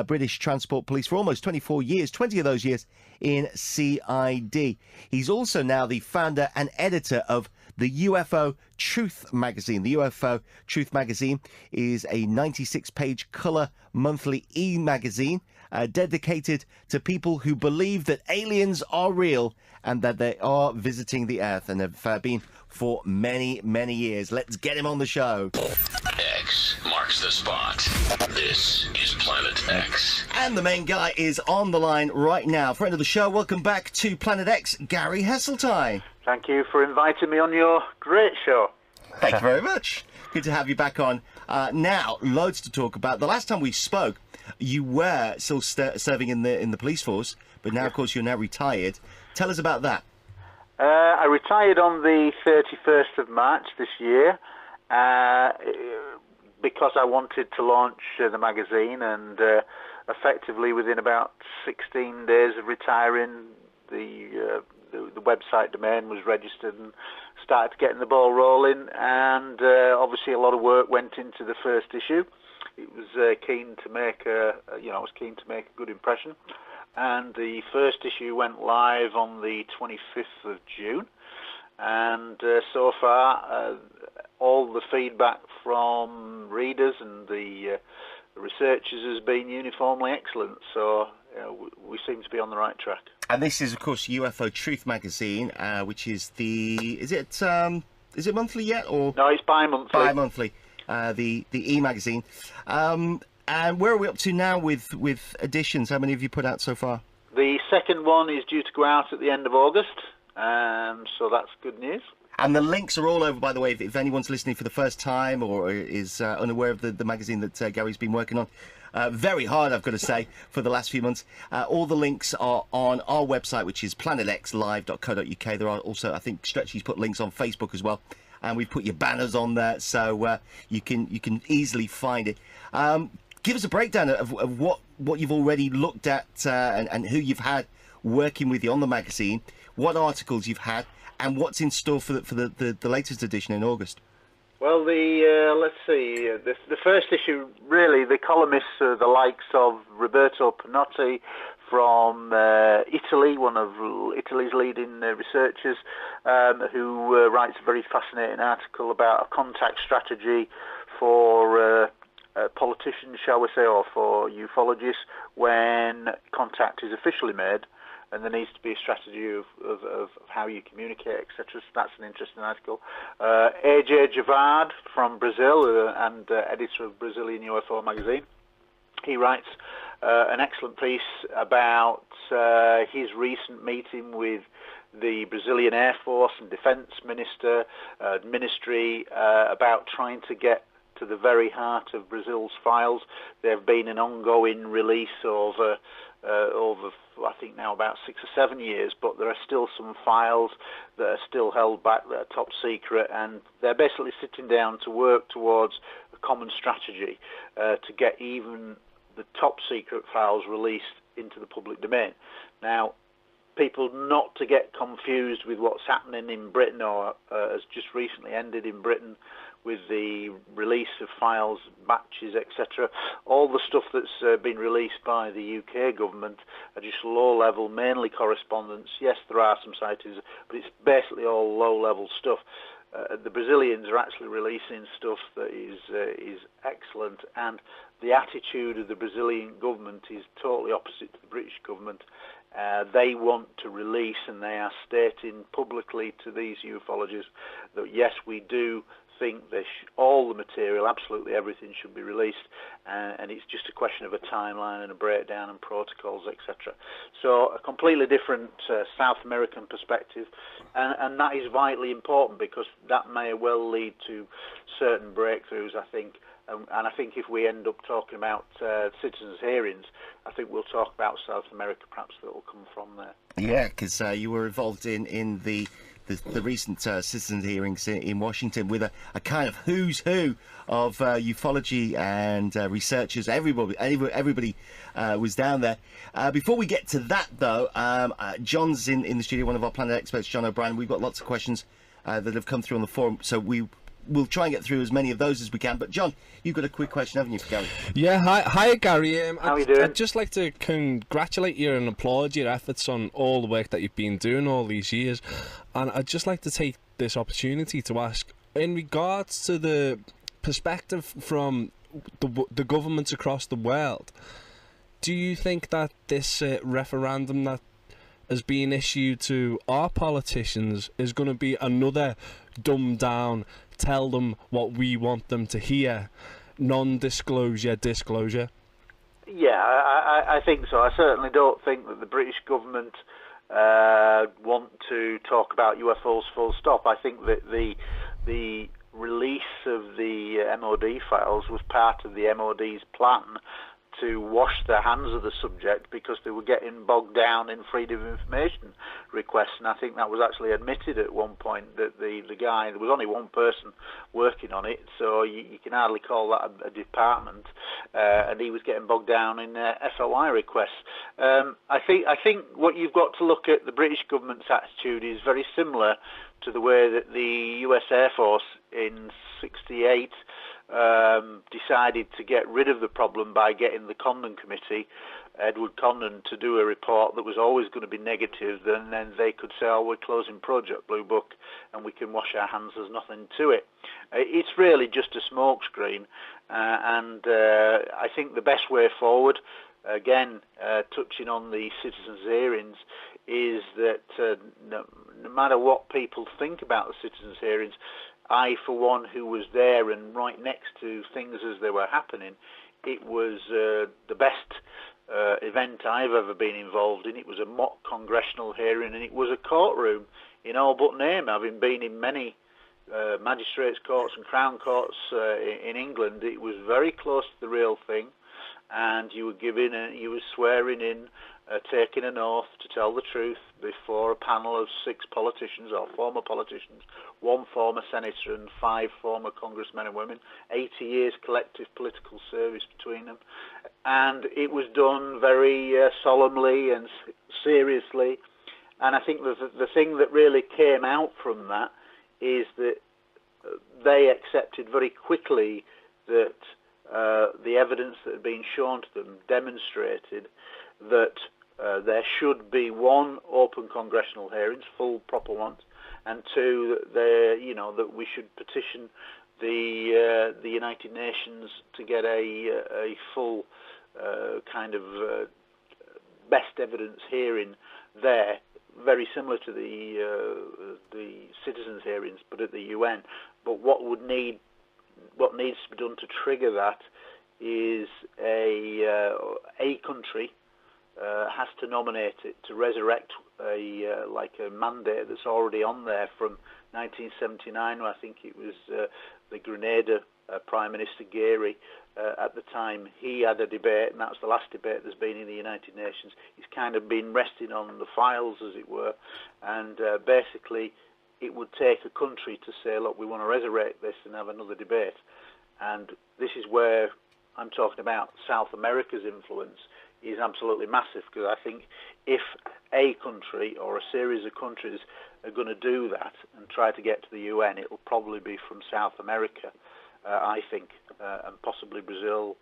British Transport Police for almost 24 years, 20 of those years in CID. He's also now the founder and editor of the UFO Truth Magazine. The UFO Truth Magazine is a 96-page colour monthly e-magazine dedicated to people who believe that aliens are real and that they are visiting the Earth, and have been for many, many years. Let's get him on the show. X marks the spot. This is Planet X. And the main guy is on the line right now. Friend of the show, welcome back to Planet X, Gary Heseltine. Thank you for inviting me on your great show. Thank you very much. Good to have you back on. Now, loads to talk about. The last time we spoke, you were still serving in the police force, but now, of course, you're now retired. Tell us about that. I retired on the 31st of March this year because I wanted to launch the magazine, and effectively within about 16 days of retiring, the website domain was registered and started getting the ball rolling. And obviously, a lot of work went into the first issue. It was keen to make I was keen to make a good impression. And the first issue went live on the 25th of June. And so far, all the feedback from readers and the researchers has been uniformly excellent. So we seem to be on the right track. And this is, of course, UFO Truth Magazine, which is is it monthly yet, or no? It's bi-monthly. Bi-monthly, the e-magazine. And where are we up to now with editions? How many have you put out so far? The second one is due to go out at the end of August, so that's good news. And the links are all over, by the way, if anyone's listening for the first time or is unaware of the magazine that Gary's been working on. Very hard, I've got to say, for the last few months. All the links are on our website, which is planetxlive.co.uk. There are also, I think, Stretchy's put links on Facebook as well. And we've put your banners on there, so you can easily find it. Give us a breakdown of what you've already looked at and who you've had working with you on the magazine, what articles you've had, and what's in store for the latest edition in August. Well, let's see. The first issue, really, the columnists are the likes of Roberto Panotti from Italy, one of Italy's leading researchers, who writes a very fascinating article about a contact strategy for politicians, shall we say, or for ufologists when contact is officially made, and there needs to be a strategy of how you communicate, etc. So that's an interesting article. AJ Javard from Brazil and editor of Brazilian UFO Magazine. He writes an excellent piece about his recent meeting with the Brazilian Air Force and Defense Ministry about trying to get to the very heart of Brazil's files. There have been an ongoing release over I think now about 6 or 7 years, but there are still some files that are still held back that are top secret, and they're basically sitting down to work towards a common strategy to get even the top secret files released into the public domain. Now, people not to get confused with what's happening in Britain or has just recently ended in Britain with the release of files, batches, etc. All the stuff that's been released by the UK government are just low-level, mainly correspondence. Yes, there are some sightings, but it's basically all low-level stuff. The Brazilians are actually releasing stuff that is excellent, and the attitude of the Brazilian government is totally opposite to the British government. They want to release, and they are stating publicly to these ufologists that yes, we do think all the material, absolutely everything, should be released, and it's just a question of a timeline and a breakdown and protocols, etc. So a completely different South American perspective, and that is vitally important because that may well lead to certain breakthroughs, I think. And I think if we end up talking about citizens' hearings, I think we'll talk about South America, perhaps, that will come from there. Yeah, because you were involved in the recent citizens' hearings in Washington with a kind of who's who of ufology and researchers. Everybody was down there. Before we get to that, though, John's in the studio, one of our Planet experts, John O'Brien. We've got lots of questions that have come through on the forum, so we'll try and get through as many of those as we can. But John, you've got a quick question, haven't you, for Gary? Yeah, hi Gary. How are you doing? I'd just like to congratulate you and applaud your efforts on all the work that you've been doing all these years. And I'd just like to take this opportunity to ask, in regards to the perspective from the governments across the world, do you think that this referendum that has been issued to our politicians is going to be another dumbed down, tell them what we want them to hear, non-disclosure, disclosure? Yeah, I think so. I certainly don't think that the British government want to talk about UFOs full stop. I think that the release of the MOD files was part of the MOD's plan to wash their hands of the subject because they were getting bogged down in freedom of information requests, and I think that was actually admitted at one point that the guy, there was only one person working on it, so you can hardly call that a department, and he was getting bogged down in FOI requests. I think what you've got to look at the British government's attitude is very similar to the way that the US Air Force in '68 decided to get rid of the problem by getting the Condon Committee, Edward Condon, to do a report that was always going to be negative, and then they could say, oh, we're closing Project Blue Book and we can wash our hands, there's nothing to it. It's really just a smokescreen, and I think the best way forward, again, touching on the citizens' hearings, is that no matter what people think about the citizens' hearings, I, for one, who was there and right next to things as they were happening, it was the best event I've ever been involved in. It was a mock congressional hearing, and it was a courtroom in all but name. Having been in many magistrates' courts and crown courts in England, it was very close to the real thing, and you were swearing in, taking an oath to tell the truth before a panel of 6 politicians or former politicians, 1 former senator and 5 former congressmen and women, 80 years collective political service between them. And it was done very solemnly and seriously. And I think the thing that really came out from that is that they accepted very quickly that the evidence that had been shown to them demonstrated that there should be 1, open congressional hearings, full proper ones, and 2, that we should petition the United Nations to get a full kind of best evidence hearing there, very similar to the citizens' hearings, but at the UN. But what needs to be done to trigger that is a country has to nominate it to resurrect a mandate that's already on there from 1979. I think it was the Grenada Prime Minister Geary at the time. He had a debate, and that's the last debate there's been in the United Nations. He's kind of been resting on the files, as it were, and basically it would take a country to say, look, we want to resurrect this and have another debate. And this is where I'm talking about South America's influence is absolutely massive, because I think if a country or a series of countries are going to do that and try to get to the UN, it will probably be from South America, I think, and possibly Brazil,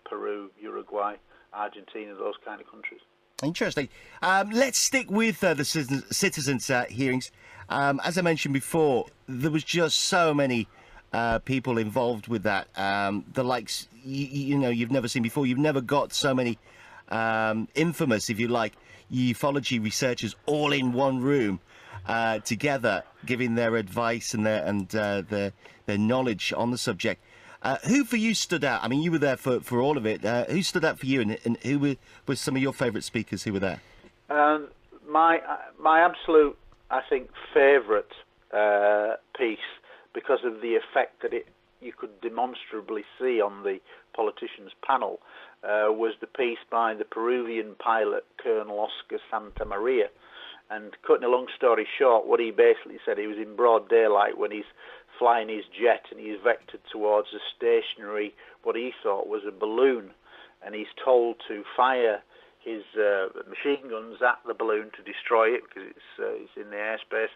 Peru, Uruguay, Argentina, those kind of countries. Interesting. Let's stick with the citizens' hearings. As I mentioned before, there was just so many people involved with that. The likes, you've never seen before. You've never got so many infamous, if you like, ufology researchers all in one room together, giving their advice and their knowledge on the subject. Who for you stood out? I mean, you were there for all of it. Who stood out for you, and who were some of your favourite speakers who were there? My absolute, I think, favourite piece, because of the effect that you could demonstrably see on the politicians' panel, was the piece by the Peruvian pilot Colonel Oscar Santa Maria. And cutting a long story short, what he basically said, he was in broad daylight when he's flying his jet, and he's vectored towards a stationary, what he thought was a balloon, and he's told to fire his machine guns at the balloon to destroy it, because it's in the airspace.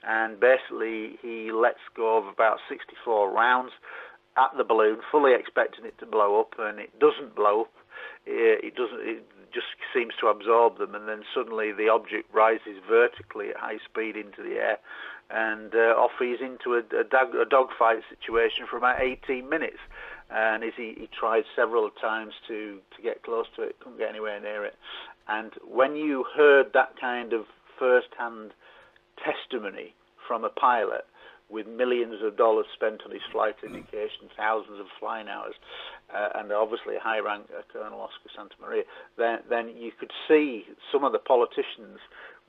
And basically he lets go of about 64 rounds at the balloon, fully expecting it to blow up, and it doesn't blow up. It just seems to absorb them, and then suddenly the object rises vertically at high speed into the air, and off he's into a dogfight situation for about 18 minutes. And he tried several times to get close to it, couldn't get anywhere near it. And when you heard that kind of first-hand testimony from a pilot with millions of dollars spent on his flight education, thousands of flying hours, and obviously a high rank, Colonel Oscar Santa Maria, then you could see some of the politicians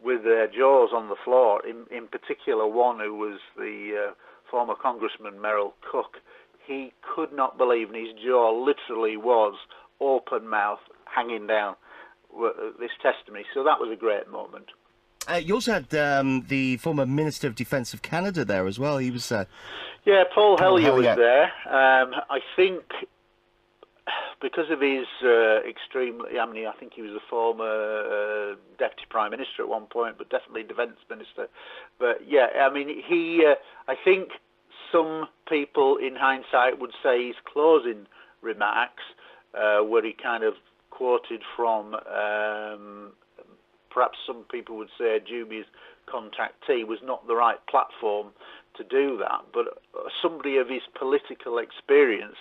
with their jaws on the floor, in particular one who was the former Congressman Merrill Cook. He could not believe, and his jaw literally was open mouth, hanging down, this testimony. So that was a great moment. You also had the former Minister of Defence of Canada there as well. He was... Yeah, Paul Hellyer was Hellyer. there. I think because of his extremely... I mean, I think he was a former Deputy Prime Minister at one point, but definitely Defence Minister. But yeah, I mean, I think some people in hindsight would say his closing remarks, where he kind of quoted from... perhaps some people would say a dubious contactee, was not the right platform to do that. But somebody of his political experience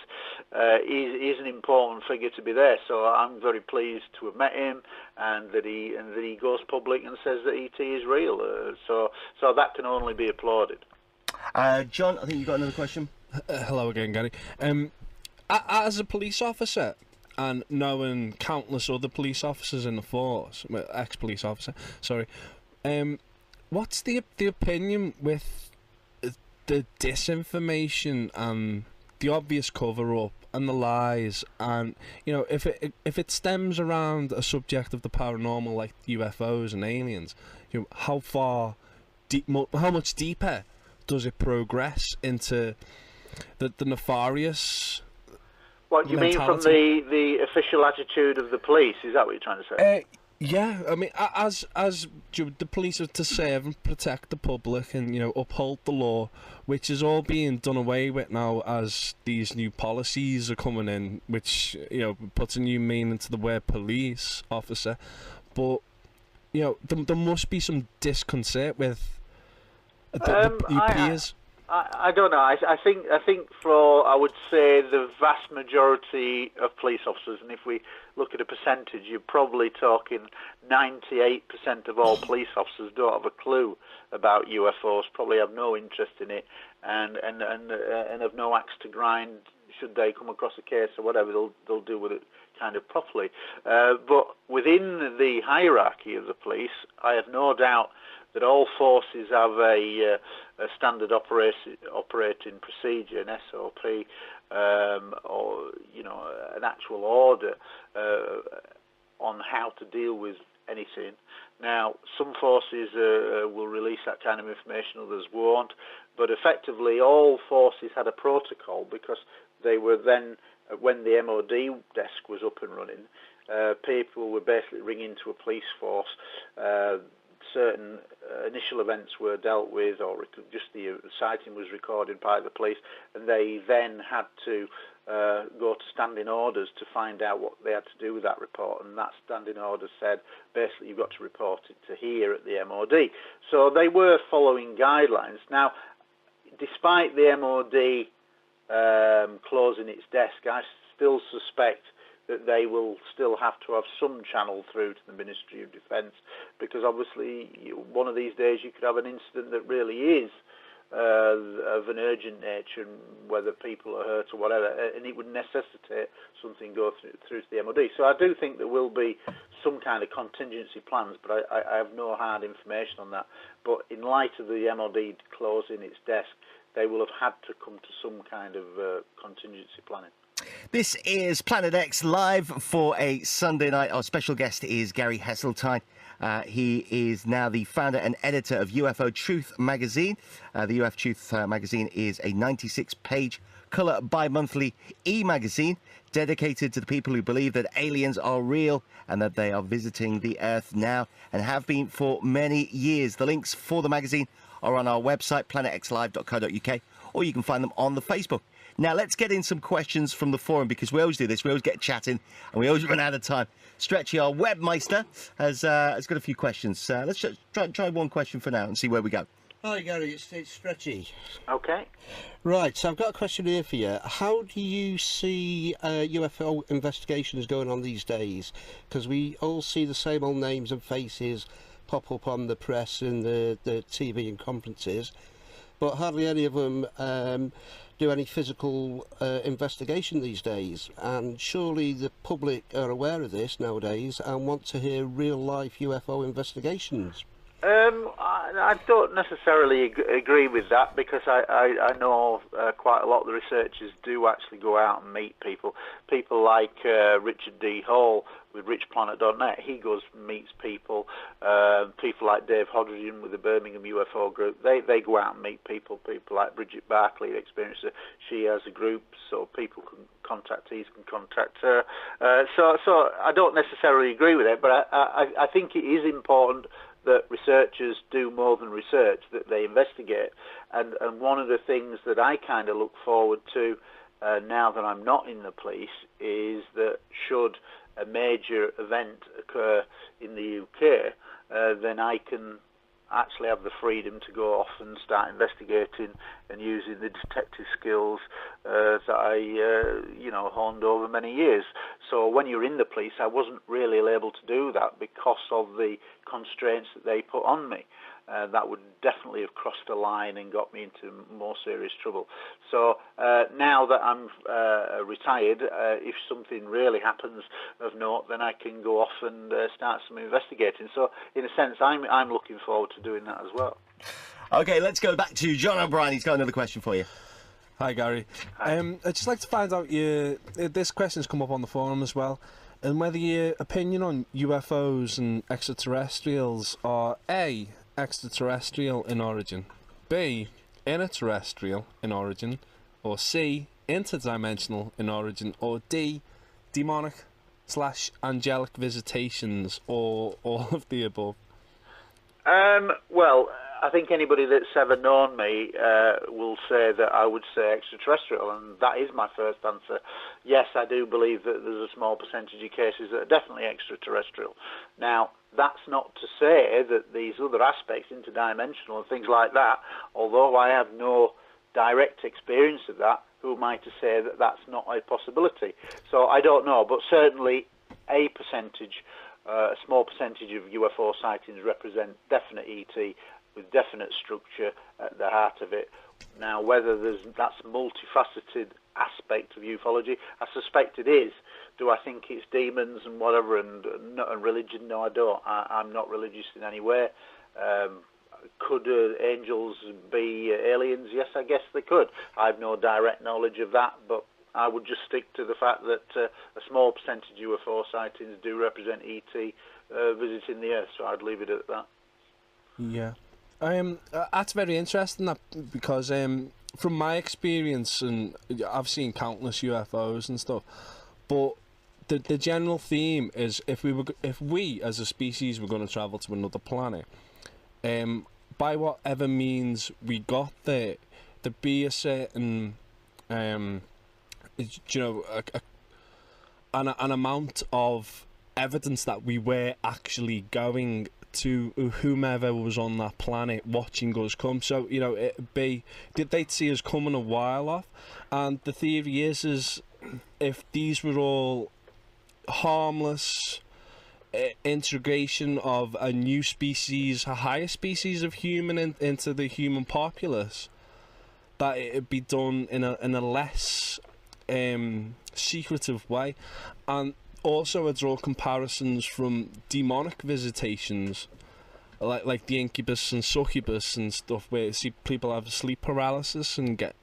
is an important figure to be there. So I'm very pleased to have met him, and that he goes public and says that ET is real. So that can only be applauded. John, I think you got another question. Hello again, Gary. As a police officer, and knowing countless other police officers in the force, well, ex-police officer, sorry, what's the opinion with the disinformation and the obvious cover-up and the lies, and you know, if it stems around a subject of the paranormal like UFOs and aliens, you know, how much deeper does it progress into the nefarious? What you mean from the official attitude of the police? Is that what you're trying to say? Yeah, I mean, as the police are to serve and protect the public and, you know, uphold the law, which is all being done away with now as these new policies are coming in, which, you know, puts a new meaning to the word police officer. But, you know, there must be some disconcert with your peers. I don't know. I think I would say the vast majority of police officers, and if we look at a percentage, you're probably talking 98% of all police officers don't have a clue about UFOs, probably have no interest in it, and have no axe to grind should they come across a case or whatever. They'll deal with it kind of properly. But within the hierarchy of the police, I have no doubt that all forces have a standard operating procedure, an SOP, or, you know, an actual order on how to deal with anything. Now, some forces will release that kind of information, others won't, but effectively all forces had a protocol, because they were then, when the MOD desk was up and running, people were basically ringing to a police force. Certain initial events were dealt with, or just the sighting was recorded by the police, and they then had to go to standing orders to find out what they had to do with that report, and that standing order said, basically, you've got to report it to here at the MOD. So they were following guidelines. Now, despite the MOD closing its desk, I still suspect that they will still have to have some channel through to the Ministry of Defence, because obviously one of these days you could have an incident that really is of an urgent nature, whether people are hurt or whatever, and it would necessitate something go through to the MOD. So I do think there will be some kind of contingency plans, but I have no hard information on that. But in light of the MOD closing its desk, they will have had to come to some kind of contingency planning. This is Planet X live for a Sunday night. Our special guest is Gary Heseltine. He is now the founder and editor of UFO Truth Magazine. The UFO Truth Magazine is a 96-page colour bi-monthly e-magazine dedicated to the people who believe that aliens are real and that they are visiting the Earth now and have been for many years. The links for the magazine are on our website, planetxlive.co.uk, or you can find them on the Facebook. Now, let's get in some questions from the forum, because we always do this. We always get chatting, and we always run out of time. Stretchy, our webmeister, has got a few questions. Let's just try one question for now and see where we go. Hi, Gary. It's Stretchy. Okay. Right, so I've got a question here for you. How do you see UFO investigations going on these days? Because we all see the same old names and faces pop up on the press and the TV and conferences, but hardly any of them do any physical investigation these days. And surely the public are aware of this nowadays and want to hear real-life UFO investigations. I don't necessarily agree with that, because I know quite a lot of the researchers do actually go out and meet people. People like Richard D. Hall with richplanet.net, he goes and meets people. People like Dave Hodgson with the Birmingham UFO group, they go out and meet people. People like Bridget Barclay, Experiencer, she has a group, so people can contact her. So I don't necessarily agree with it, but I think it is important that researchers do more than research, that they investigate. And one of the things that I kind of look forward to now that I'm not in the police is that should a major event occur in the UK, then I can actually have the freedom to go off and start investigating and using the detective skills that I honed over many years. So when you're in the police, I wasn't really able to do that because of the constraints that they put on me. That would definitely have crossed the line and got me into more serious trouble. So now that I'm retired, if something really happens of note, then I can go off and start some investigating. So in a sense, I'm looking forward to doing that as well. Okay, let's go back to John O'Brien. He's got another question for you. Hi, Gary. I'd just like to find out this question's come up on the forum as well, and whether your opinion on UFOs and extraterrestrials are A, extraterrestrial in origin, B, interterrestrial in origin, or C, interdimensional in origin, or D, demonic/angelic visitations, or all of the above. Well, I think anybody that's ever known me will say that I would say extraterrestrial, and that is my first answer. Yes, I do believe that there's a small percentage of cases that are definitely extraterrestrial. Now, that's not to say that these other aspects, interdimensional and things like that, although I have no direct experience of that, who am I to say that that's not a possibility? So I don't know, but certainly a small percentage of UFO sightings represent definite ET with definite structure at the heart of it. Now, whether that's a multifaceted aspect of ufology, I suspect it is. Do I think it's demons and whatever and religion? No, I don't. I'm not religious in any way. Could angels be aliens? Yes, I guess they could. I have no direct knowledge of that, but I would just stick to the fact that a small percentage of UFO sightings do represent ET visiting the Earth, so I'd leave it at that. Yeah. That's very interesting, that, because from my experience, and I've seen countless UFOs and stuff, but the general theme is if we as a species were going to travel to another planet, by whatever means we got there, there'd be a certain an amount of evidence that we were actually going to whomever was on that planet watching us come. So they'd see us coming a while off, and the theory is if these were all harmless integration of a new species, a higher species of human into the human populace, that it'd be done in a less secretive way. And also I draw comparisons from demonic visitations, like the incubus and succubus and stuff, where you see people have sleep paralysis and get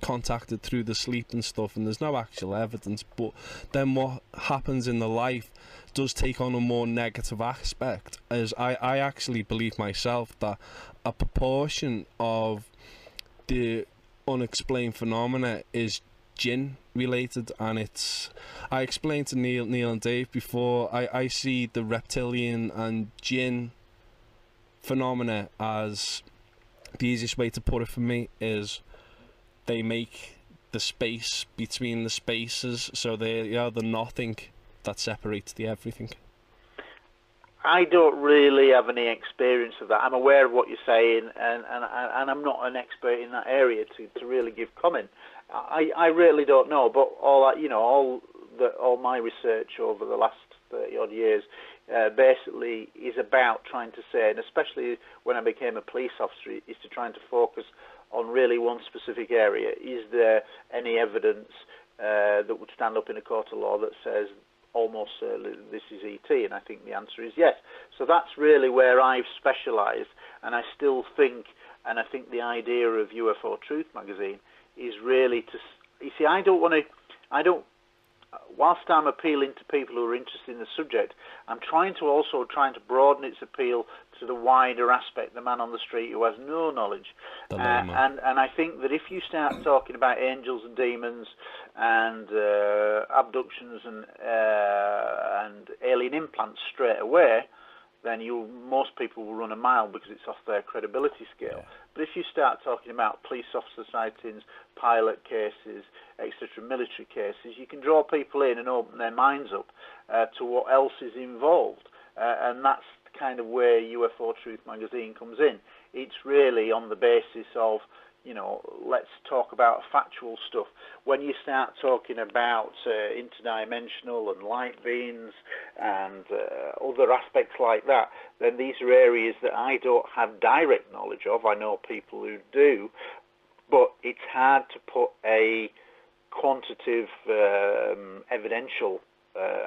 contacted through the sleep and stuff, and there's no actual evidence, but then what happens in the life does take on a more negative aspect, as I actually believe myself that a proportion of the unexplained phenomena is jinn related, and I explained to Neil and Dave before, I see the reptilian and jinn phenomena as the easiest way to put it for me is they make the space between the spaces, so they are the nothing that separates the everything. I don't really have any experience of that. I'm aware of what you're saying, and I'm not an expert in that area to really give comment. I really don't know, but all my research over the last 30 odd years basically is about trying to say, and especially when I became a police officer, is to trying to focus on really one specific area. Is there any evidence that would stand up in a court of law that says almost this is ET, and I think the answer is yes. So that's really where I've specialised, and I still think, and I think the idea of UFO Truth Magazine is really to, you see, whilst I'm appealing to people who are interested in the subject, I'm trying to broaden its appeal to the wider aspect, the man on the street who has no knowledge. And I think that if you start talking about angels and demons and abductions and alien implants straight away, then most people will run a mile because it's off their credibility scale. Yeah. But if you start talking about police officer sightings, pilot cases, etc., military cases, you can draw people in and open their minds up to what else is involved. And that's kind of where UFO Truth Magazine comes in. It's really on the basis of, let's talk about factual stuff. When you start talking about interdimensional and light beings and other aspects like that, then these are areas that I don't have direct knowledge of. I know people who do, but it's hard to put a quantitative, evidential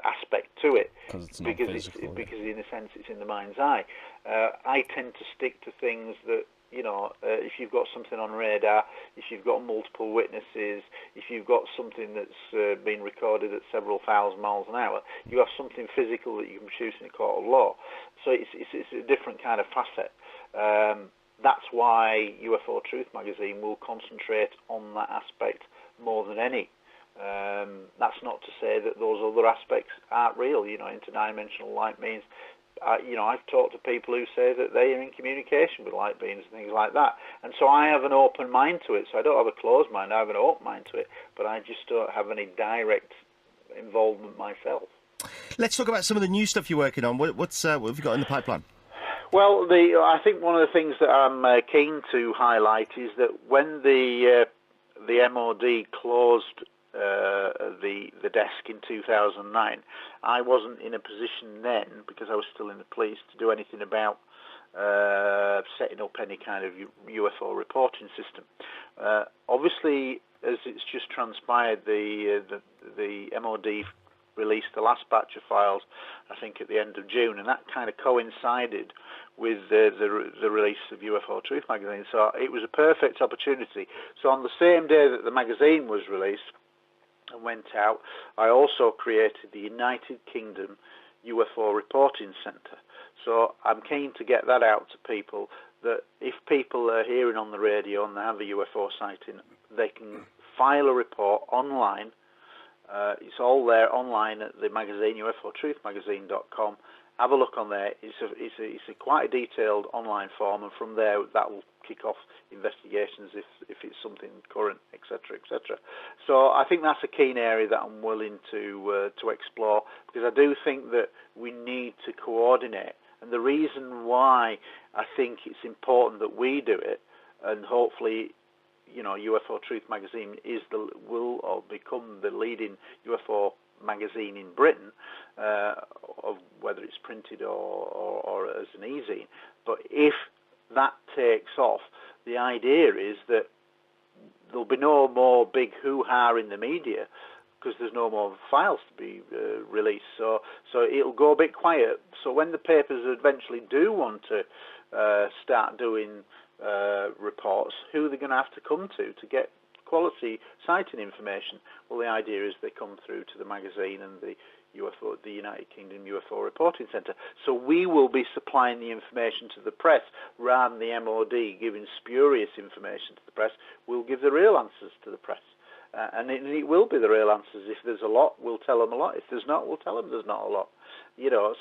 aspect to it because in a sense it's in the mind's eye. I tend to stick to things that, if you've got something on radar, if you've got multiple witnesses, if you've got something that's been recorded at several thousand miles an hour, you have something physical that you can produce in a court of law. So it's a different kind of facet. That's why UFO Truth Magazine will concentrate on that aspect more than any. That's not to say that those other aspects aren't real. Interdimensional light means, I've talked to people who say that they are in communication with light beings and things like that. And so I have an open mind to it. So I don't have a closed mind, I have an open mind to it. But I just don't have any direct involvement myself. Let's talk about some of the new stuff you're working on. What have you got in the pipeline? Well, I think one of the things that I'm keen to highlight is that when the MOD closed the desk in 2009, I wasn't in a position then, because I was still in the police, to do anything about setting up any kind of UFO reporting system. Obviously, as it's just transpired, the MOD released the last batch of files, I think at the end of June, and that kind of coincided with the release of UFO Truth Magazine. So it was a perfect opportunity. So on the same day that the magazine was released and went out, I also created the United Kingdom UFO Reporting Centre. So I'm keen to get that out to people, that if people are hearing on the radio and they have a UFO sighting, they can file a report online. It's all there online at the magazine, UFOTruthMagazine.com. Have a look on there. It's a quite a detailed online form, and from there that will kick off investigations if it's something current, etc., etc. So I think that's a keen area that I'm willing to explore, because I do think that we need to coordinate. And the reason why I think it's important that we do it, and hopefully, UFO Truth Magazine will become the leading UFO magazine in Britain, of whether it's printed or as an e-zine. But if that takes off, the idea is that there'll be no more big hoo-ha in the media, because there's no more files to be released. So it'll go a bit quiet. So when the papers eventually do want to start doing reports, who they're going to have to come to get quality sighting information? Well, the idea is they come through to the magazine and the United Kingdom UFO Reporting Centre. So we will be supplying the information to the press rather than the MOD giving spurious information to the press. We'll give the real answers to the press. And it will be the real answers. If there's a lot, we'll tell them a lot. If there's not, we'll tell them there's not a lot.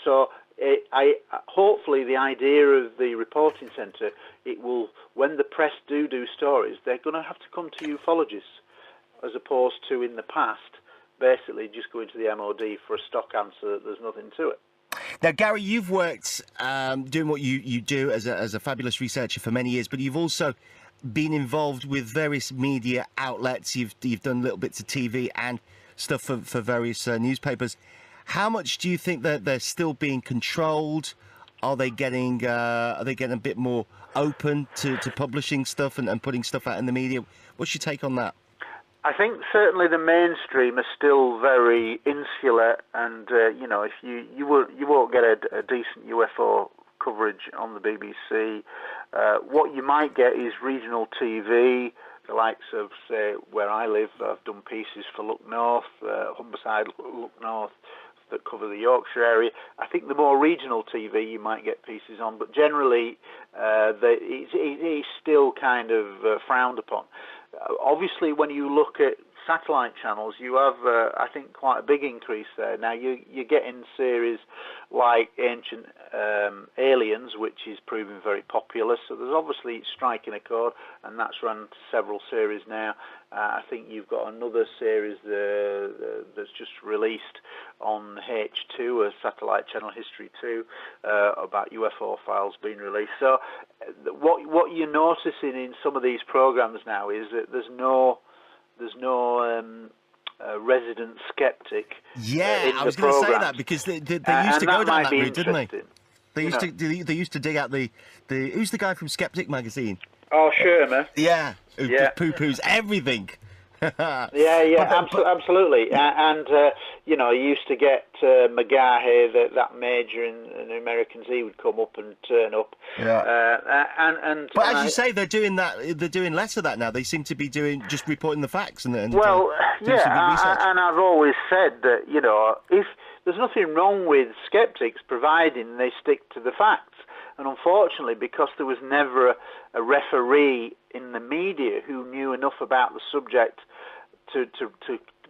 So hopefully the idea of the reporting centre, it will, when the press do stories, they're going to have to come to ufologists, as opposed to in the past, basically just going to the MOD for a stock answer that there's nothing to it. Now, Gary, you've worked doing what you do as a fabulous researcher for many years, but you've also been involved with various media outlets. You've done little bits of TV and stuff for various newspapers. How much do you think that they're still being controlled? Are they getting a bit more open to publishing stuff and putting stuff out in the media? What's your take on that? I think certainly the mainstream are still very insular, and if you won't get a decent UFO coverage on the BBC. What you might get is regional TV, the likes of, say, where I live. I've done pieces for Look North, Humberside, Look North, that cover the Yorkshire area. I think the more regional TV you might get pieces on, but generally it's still kind of frowned upon. Obviously, when you look at satellite channels, you have, I think, quite a big increase there. Now, you're getting series like Ancient Aliens, which is proving very popular, so there's obviously striking a chord, and that's run several series now. I think you've got another series that's just released on H2, a satellite channel, History 2, about UFO files being released. So what you're noticing in some of these programs now is that there's no resident skeptic. Yeah, I was going to say that, because they used to go down that route, didn't they? They used to dig out the who's the guy from Skeptic magazine? Oh, Shermer. Yeah, who poo-poos everything. Absolutely. And you used to get McGahey, that major in the Americans. He would come up and turn up. Yeah. But as you say, they're doing that. They're doing less of that now. They seem to be just reporting the facts and doing some good research. And I've always said that if there's nothing wrong with skeptics, providing they stick to the facts. And unfortunately, because there was never a referee in the media who knew enough about the subject to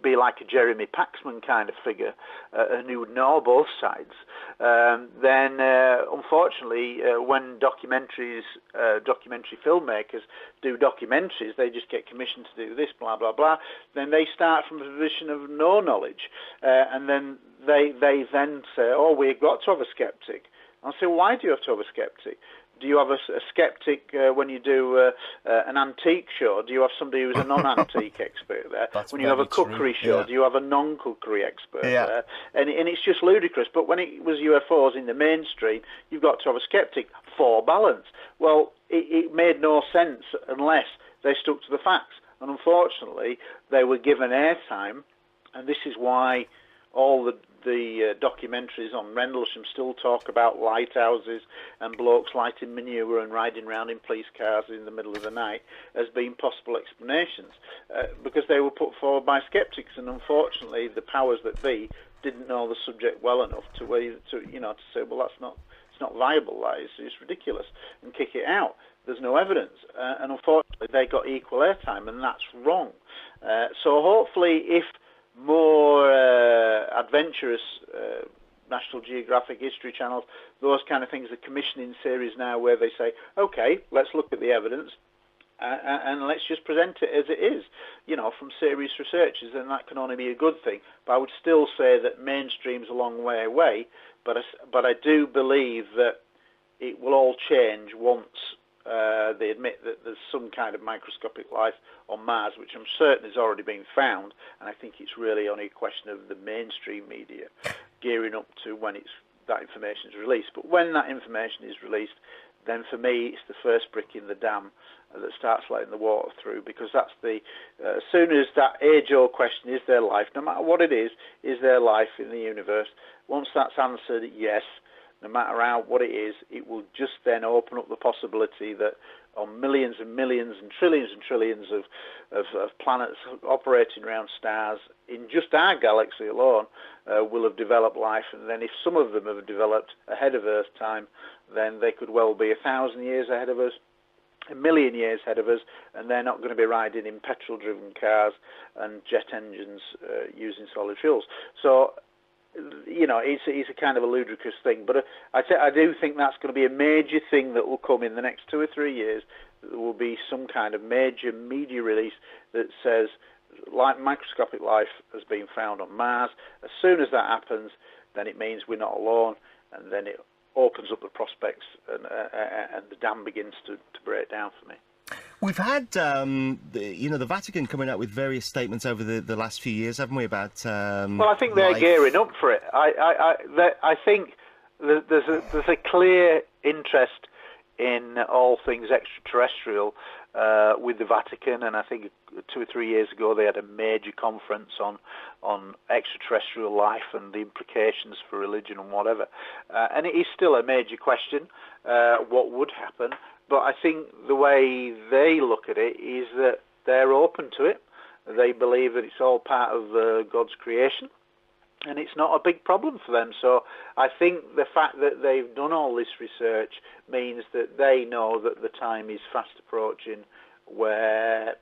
be like a Jeremy Paxman kind of figure, and who would know both sides, then unfortunately, when documentary filmmakers do documentaries, they just get commissioned to do this, blah, blah, blah. Then they start from a position of no knowledge, and then they then say, oh, we've got to have a skeptic. I'll say, why do you have to have a skeptic? Do you have a skeptic when you do an antique show? Do you have somebody who's a non-antique expert there? When you have a cookery show, do you have a non-cookery expert there? And it's just ludicrous. But when it was UFOs in the mainstream, you've got to have a skeptic for balance. Well, it made no sense unless they stuck to the facts. And unfortunately, they were given airtime, and this is why all the documentaries on Rendlesham still talk about lighthouses and blokes lighting manure and riding around in police cars in the middle of the night as being possible explanations, because they were put forward by skeptics, and unfortunately the powers that be didn't know the subject well enough to say, well, it's not viable, that is, it's ridiculous, and kick it out. There's no evidence, and unfortunately they got equal airtime, and that's wrong. So hopefully, if more adventurous National Geographic History channels, those kind of things, are commissioning series now where they say, okay, let's look at the evidence and let's just present it as it is, from serious researchers, and that can only be a good thing. But I would still say that mainstream's a long way away, but I do believe that it will all change once they admit that there's some kind of microscopic life on Mars, which I'm certain has already been found, and I think it's really only a question of the mainstream media gearing up to when that information is released. But when that information is released, then for me it's the first brick in the dam that starts letting the water through, because that's as soon as that age-old question, is there life, no matter what it is there life in the universe, once that's answered yes, no matter what it is, it will just then open up the possibility that on millions and millions and trillions of planets operating around stars in just our galaxy alone will have developed life. And then if some of them have developed ahead of Earth time, then they could well be 1,000 years ahead of us, 1 million years ahead of us, and they're not going to be riding in petrol-driven cars and jet engines using solid fuels. So, it's a kind of a ludicrous thing, but I do think that's going to be a major thing that will come in the next 2 or 3 years. There will be some kind of major media release that says microscopic life has been found on Mars. As soon as that happens, then it means we're not alone, and then it opens up the prospects, and the dam begins to break down for me. We've had, the Vatican coming out with various statements over the last few years, haven't we? About well, I think they're gearing up for it. I think there's a clear interest in all things extraterrestrial, with the Vatican, and I think 2 or 3 years ago they had a major conference on extraterrestrial life and the implications for religion and whatever. And it is still a major question, what would happen. But I think the way they look at it is that they're open to it. They believe that it's all part of God's creation, and it's not a big problem for them. So I think the fact that they've done all this research means that they know that the time is fast approaching where,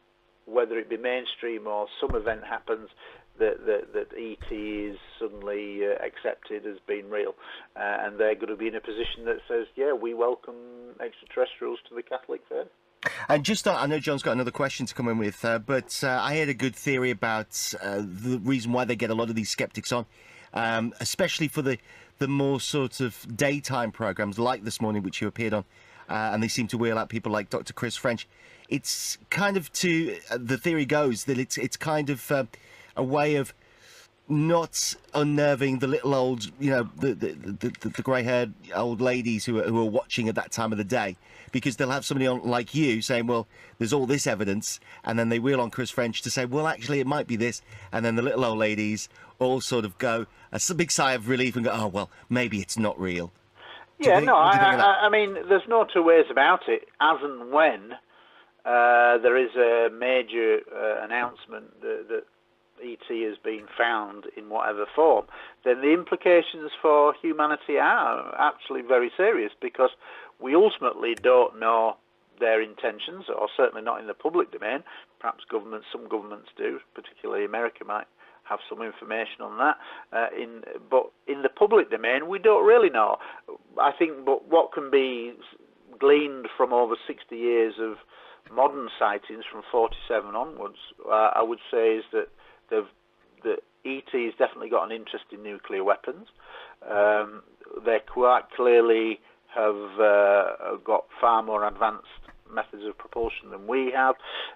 whether it be mainstream or some event happens, that ET is suddenly accepted as being real, and they're going to be in a position that says, yeah, we welcome extraterrestrials to the Catholic faith. And just, I know John's got another question to come in with, but I had a good theory about the reason why they get a lot of these skeptics on, especially for the more sort of daytime programs like this morning, which you appeared on, and they seem to wheel out people like Dr. Chris French. It's kind of the theory goes that it's kind of a way of not unnerving the little old, the grey-haired old ladies who are watching at that time of the day, because they'll have somebody on like you saying, well, there's all this evidence, and then they wheel on Chris French to say, well, actually, it might be this, and then the little old ladies all sort of go a big sigh of relief and go, oh, well, maybe it's not real. I mean, there's no two ways about it. As and when there is a major announcement that ET has been found in whatever form, then the implications for humanity are actually very serious, because we ultimately don't know their intentions, or certainly not in the public domain. Perhaps some governments do, particularly America might have some information on that. But in the public domain, we don't really know. I think what can be gleaned from over 60 years of modern sightings from 47 onwards, I would say, is that ET has definitely got an interest in nuclear weapons. They quite clearly have got far more advanced methods of propulsion than we have,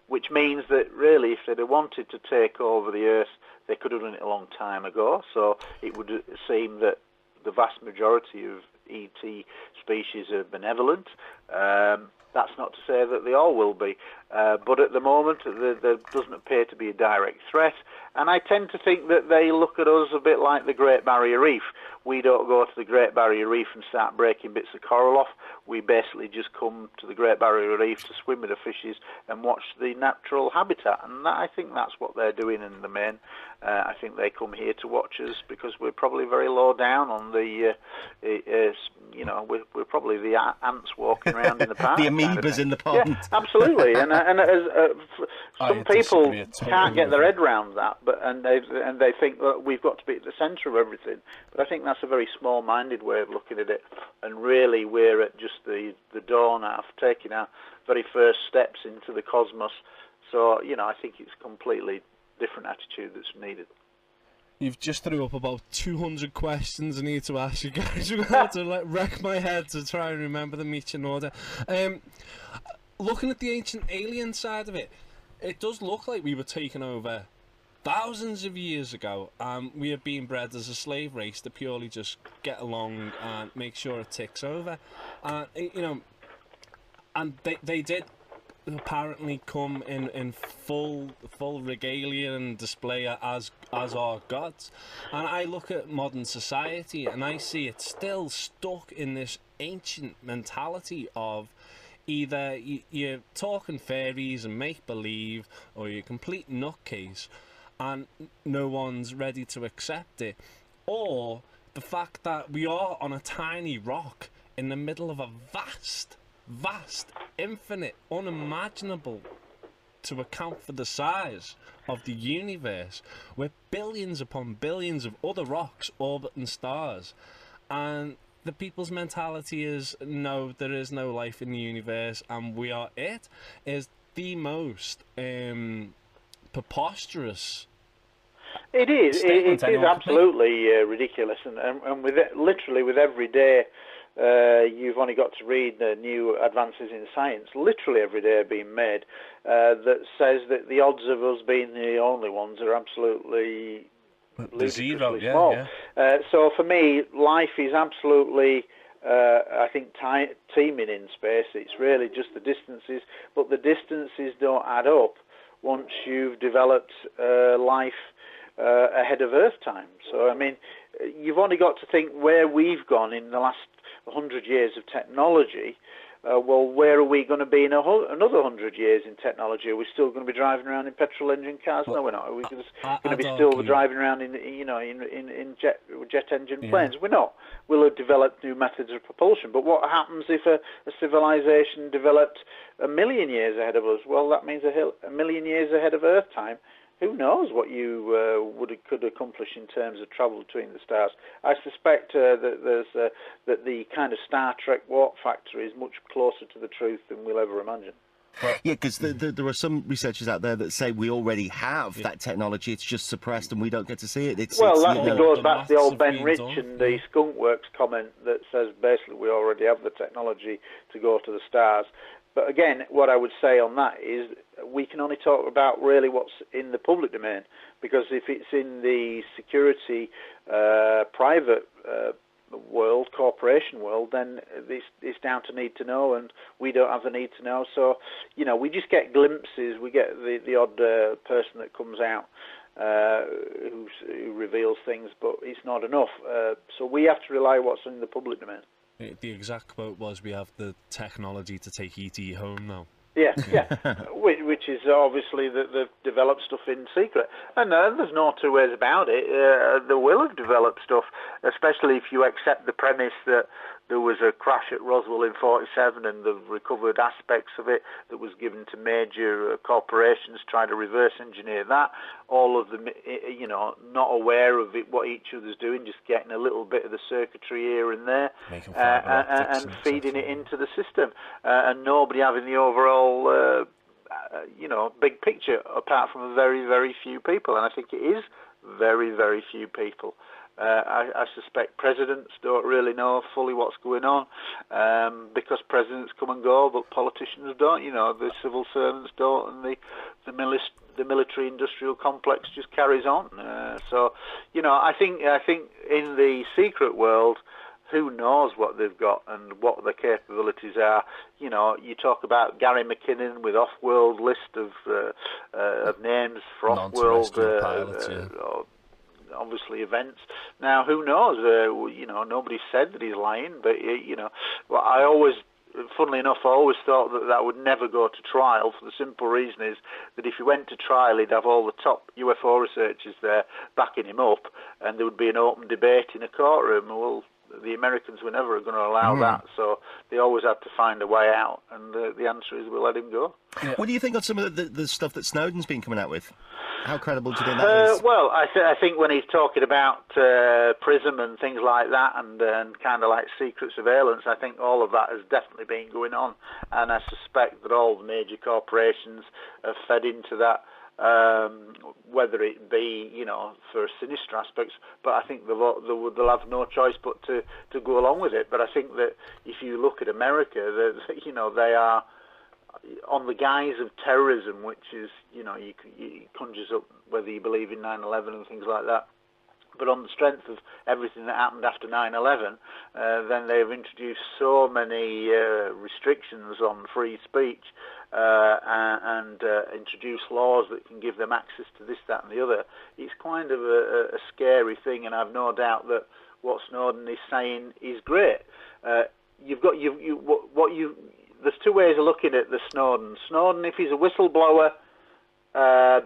which means that really, if they'd have wanted to take over the Earth, they could have done it a long time ago. So it would seem that the vast majority of ET species are benevolent. That's not to say that they all will be, but at the moment there doesn't appear to be a direct threat, and I tend to think that they look at us a bit like the Great Barrier Reef. We don't go to the Great Barrier Reef and start breaking bits of coral off. We basically just come to the Great Barrier Reef to swim with the fishes and watch the natural habitat, and I think that's what they're doing in the main. I think they come here to watch us because we're probably very low down on the, we're probably the ants walking around in the park. The amoebas in the pond. Yeah, absolutely. and some people can't get their head around that, and they think that we've got to be at the centre of everything. But I think that's a very small-minded way of looking at it. And really, we're at just the dawn of taking our very first steps into the cosmos. So, I think it's a completely different attitude that's needed. You've just threw up about 200 questions I need to ask you guys. I'm going to have to wreck my head to try and remember them each in order. Looking at the ancient alien side of it, it does look like we were taken over thousands of years ago. We are being bred as a slave race to purely just get along and make sure it ticks over. And they did apparently come in full regalia and display as our gods, and I look at modern society and I see it still stuck in this ancient mentality of either you're talking fairies and make believe, or you're a complete nutcase and no one's ready to accept it, or the fact that we are on a tiny rock in the middle of a vast, infinite, unimaginable to account for the size of the universe, with billions upon billions of other rocks orbiting stars, and the people's mentality is, no, there is no life in the universe and we are it, is the most preposterous. It is absolutely ridiculous, and with it, literally with every day you've only got to read the new advances in science, literally every day being made, that says that the odds of us being the only ones are absolutely ludicrously small. So for me, life is absolutely I think, teaming in space. It's really just the distances, but the distances don't add up once you've developed life ahead of Earth time. So, I mean, you've only got to think where we've gone in the last 100 years of technology. Well, where are we going to be in another 100 years in technology? Are we still going to be driving around in petrol engine cars? No, we're not. Are we going to be still driving around in jet engine planes? We're not. We'll have developed new methods of propulsion. But what happens if a civilization developed 1 million years ahead of us? Well, that means a million years ahead of Earth time. Who knows what you could accomplish in terms of travel between the stars? I suspect that the kind of Star Trek warp factor is much closer to the truth than we'll ever imagine. Yeah, because there are some researchers out there that say we already have that technology. It's just suppressed and we don't get to see it. It goes back to the old Ben Rich and the Skunk Works comment that says basically we already have the technology to go to the stars. But again, what I would say on that is we can only talk about really what's in the public domain, because if it's in the security private world, corporation world, then it's down to need to know, and we don't have the need to know. So, we just get glimpses. We get the odd person that comes out who reveals things, but it's not enough. So we have to rely on what's in the public domain. The exact quote was, "We have the technology to take ET home now." Yeah. Which is obviously that they've developed stuff in secret. And there's no two ways about it. They will have developed stuff, especially if you accept the premise that there was a crash at Roswell in '47 and they've recovered aspects of it that was given to major corporations trying to reverse engineer that. All of them, not aware of it, what each other's doing, just getting a little bit of the circuitry here and there and feeding it into the system. And nobody having the overall big picture, apart from a very, very few people. And I think it is very, very few people. I suspect presidents don't really know fully what's going on, because presidents come and go, but politicians don't. The civil servants don't, and the military-industrial complex just carries on. I think in the secret world, who knows what they've got and what their capabilities are. You talk about Gary McKinnon with off-world list of names for off-world pilots, obviously events. Now, who knows? Nobody said that he's lying, but I always, funnily enough, I always thought that would never go to trial, for the simple reason is that if he went to trial, he'd have all the top UFO researchers there backing him up, and there would be an open debate in a courtroom. Well, the Americans were never going to allow that, so they always had to find a way out, and the answer is we'll let him go. Yeah. What do you think of some of the stuff that Snowden's been coming out with? How credible do you think that is? Well, I think when he's talking about PRISM and things like that, and kind of like secret surveillance, I think all of that has definitely been going on, and I suspect that all the major corporations have fed into that. Whether it be, for sinister aspects, but I think they'll have no choice but to go along with it. But I think that if you look at America, they are on the guise of terrorism, which is, it conjures up whether you believe in 9/11 and things like that. But on the strength of everything that happened after 9/11, then they've introduced so many restrictions on free speech and introduced laws that can give them access to this, that, and the other. It's kind of a scary thing, and I've no doubt that what Snowden is saying is great. There's two ways of looking at the Snowden. Snowden, if he's a whistleblower,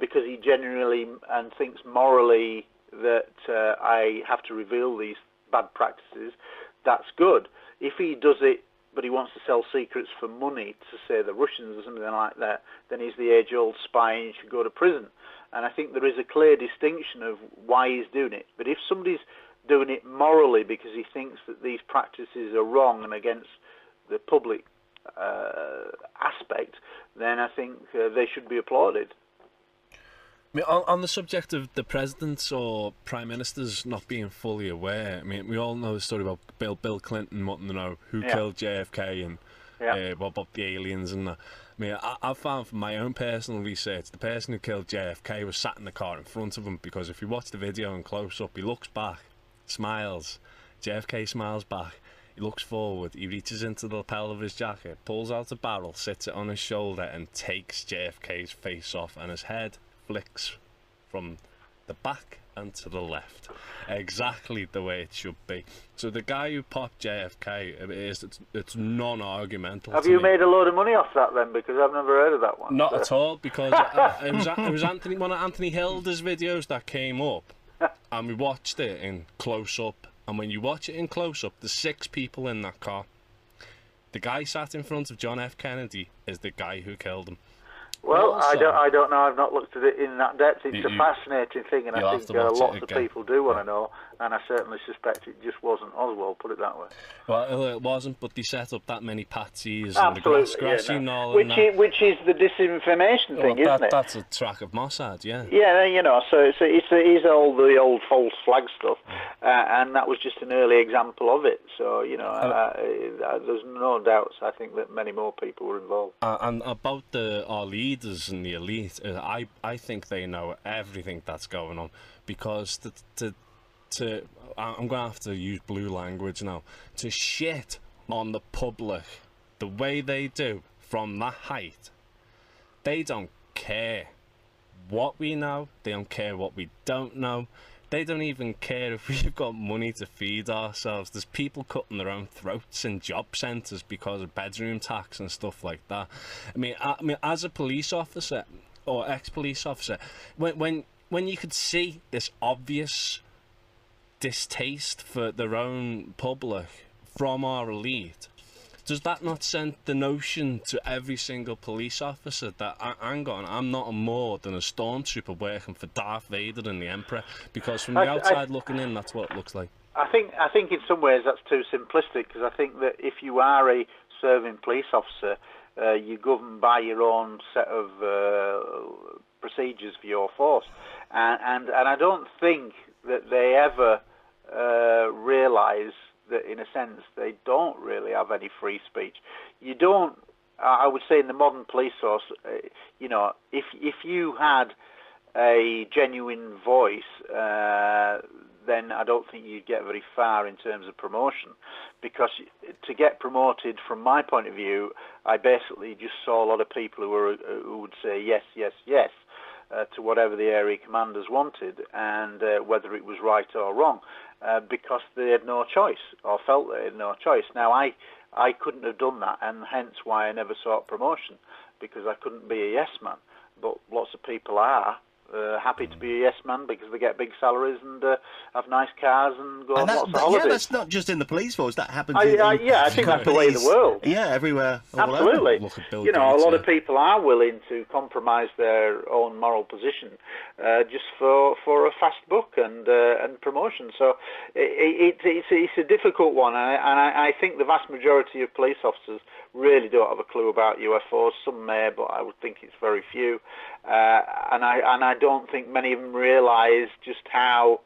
because he genuinely and thinks morally that I have to reveal these bad practices, that's good. If he does it, but he wants to sell secrets for money to, say, the Russians or something like that, then he's the age-old spy and he should go to prison. And I think there is a clear distinction of why he's doing it. But if somebody's doing it morally because he thinks that these practices are wrong and against the public aspect, then I think they should be applauded. I mean, on the subject of the presidents or prime ministers not being fully aware, I mean, we all know the story about Bill Clinton wanting to know who killed JFK and what about the aliens and that. I mean, I found from my own personal research, the person who killed JFK was sat in the car in front of him, because if you watch the video in close-up, he looks back, smiles, JFK smiles back. He looks forward, he reaches into the lapel of his jacket, pulls out a barrel, sits it on his shoulder, and takes JFK's face off, and his head flicks from the back and to the left. Exactly the way it should be. So the guy who popped JFK, it's non-argumental. Have you made a load of money off that then? Because I've never heard of that one. Not at all, because it was one of Anthony Hilda's videos that came up, and we watched it in close-up. And when you watch it in close-up, there's 6 people in that car. The guy sat in front of John F. Kennedy is the guy who killed him. Well, Also, I don't know. I've not looked at it in that depth. It's a fascinating thing, and I think lots of people do want to know. And I certainly suspect it just wasn't Oswald. Put it that way. Well, it wasn't, but they set up that many patsies Absolutely, and the grassy knoll. Which is the disinformation thing, isn't it? That's a track of Mossad, yeah. Yeah, you know, so it is all the old false flag stuff, and that was just an early example of it. So, you know, there's no doubts, I think, that many more people were involved. And about our leaders and the elite, I think they know everything that's going on, because I'm going to have to use blue language now, to shit on the public the way they do from that height, they don't care what we know, they don't care what we don't know, they don't even care if we've got money to feed ourselves. There's people cutting their own throats in job centres because of bedroom tax and stuff like that. I mean, as a police officer or ex-police officer, when you could see this obvious distaste for their own public from our elite, does that not send the notion to every single police officer that, hang on, I'm not more than a stormtrooper working for Darth Vader and the Emperor? Because from the outside looking in, that's what it looks like. I think in some ways that's too simplistic, because I think that if you are a serving police officer, you govern by your own set of procedures for your force, and I don't think that they ever realise that, in a sense, they don't really have any free speech. You don't. I would say in the modern police force, you know, if you had a genuine voice, then I don't think you'd get very far in terms of promotion, because to get promoted, from my point of view, I basically just saw a lot of people who would say yes, yes, yes to whatever the area commanders wanted, and whether it was right or wrong, because they had no choice, or felt they had no choice. Now, I couldn't have done that, and hence why I never sought promotion, because I couldn't be a yes man. But lots of people are happy to be a yes man because they get big salaries and have nice cars and go on lots of holidays. Yeah, that's not just in the police force. That happens yeah, I think that's the way of the world. Yeah, everywhere. Absolutely. You know, a lot of people are willing to compromise their own moral position just for a fast buck and promotion. So it's a difficult one, and I think the vast majority of police officers really don't have a clue about UFOs. Some may, but I would think it's very few. And I don't think many of them realise just how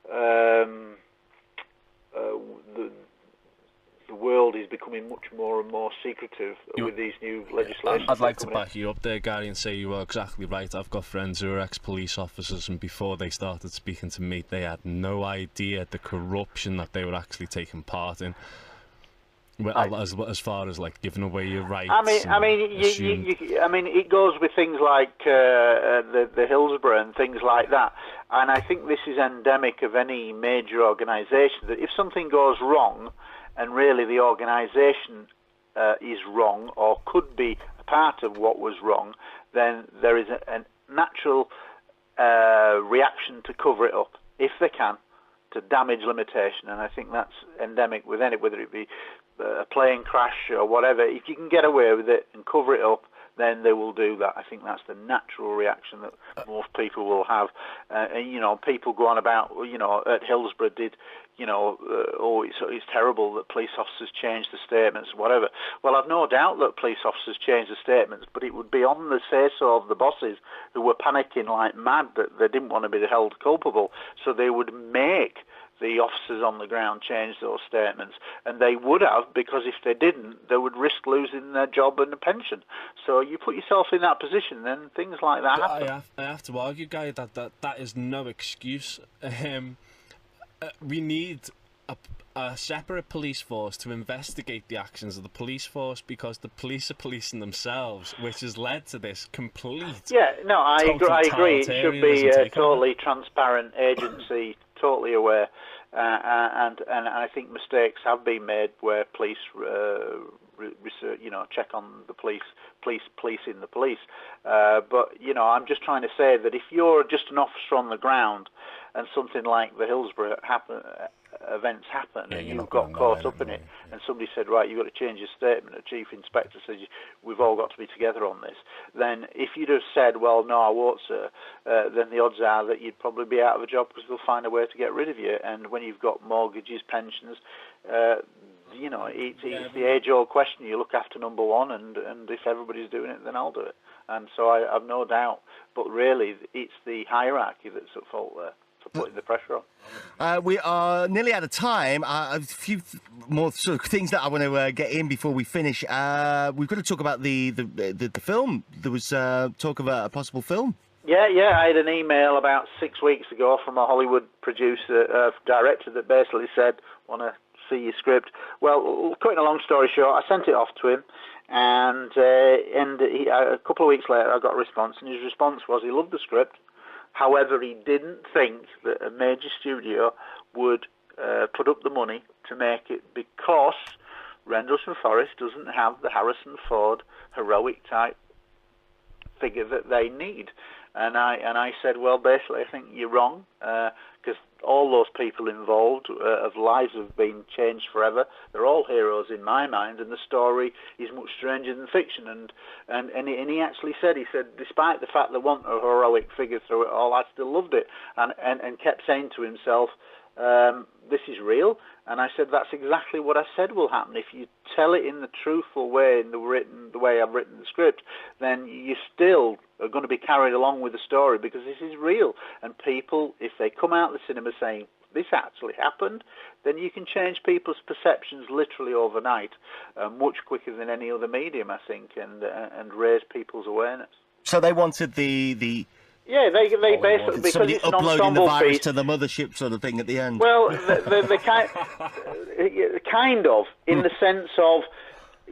the world is becoming much more and more secretive with these new legislations. I'd like to back you up there, Gary, and say you were exactly right. I've got friends who are ex-police officers, and before they started speaking to me, they had no idea the corruption that they were actually taking part in. As far as like giving away your rights. I mean, it goes with things like the Hillsborough and things like that. And I think this is endemic of any major organisation, that if something goes wrong, and really the organisation is wrong or could be a part of what was wrong, then there is a natural reaction to cover it up, if they can, to damage limitation. And I think that's endemic with any, whether it be a plane crash or whatever. If you can get away with it and cover it up, then they will do that. I think that's the natural reaction that most people will have. And, you know, people go on about, you know, at Hillsborough did, you know, it's terrible that police officers changed the statements, whatever. Well, I've no doubt that police officers changed the statements, but it would be on the say-so of the bosses, who were panicking like mad that they didn't want to be held culpable. So they would make the officers on the ground change those statements, and they would have, because if they didn't, they would risk losing their job and a pension. So you put yourself in that position, then things like that happen. I have to argue, Guy, that is no excuse. We need a separate police force to investigate the actions of the police force, because the police are policing themselves, which has led to this complete. Yeah, no, I agree. It should be a totalitarianism totally transparent agency, totally aware, and I think mistakes have been made where police research, check on the police policing the police. But I'm just trying to say that if you're just an officer on the ground and something like the Hillsborough events happen, and you've got caught up in it, and somebody said, right, you've got to change your statement, the chief inspector says, we've all got to be together on this, then if you'd have said, well, no, I won't, sir, then the odds are that you'd probably be out of a job, because they'll find a way to get rid of you. And when you've got mortgages, pensions, it's the age-old question. You look after number one, and if everybody's doing it, then I'll do it. And so I've no doubt. But really, it's the hierarchy that's at fault there for putting the pressure on. We are nearly out of time. A few more sort of things that I want to get in before we finish. We've got to talk about the film. There was talk of a possible film. Yeah, I had an email about 6 weeks ago from a Hollywood director that basically said, want to see your script. Well, cutting a long story short, I sent it off to him, and a couple of weeks later I got a response, and his response was he loved the script. However, he didn't think that a major studio would put up the money to make it, because Rendlesham Forest doesn't have the Harrison Ford heroic type figure that they need. And I said, well, basically, I think you're wrong, because all those people involved, of lives have been changed forever. They're all heroes in my mind, and the story is much stranger than fiction. And he actually said, despite the fact they want a heroic figure through it all, I still loved it, and kept saying to himself, this is real. And I said, that's exactly what I said will happen. If you tell it in the truthful way, in the way I've written the script, then you still are going to be carried along with the story, because this is real. And people, if they come out of the cinema saying, this actually happened, then you can change people's perceptions literally overnight, much quicker than any other medium, I think, and raise people's awareness. So they wanted the Yeah, they basically, because somebody it's an uploading the ensemble virus piece to the mothership sort of thing at the end. Well, the kind of, in the sense of,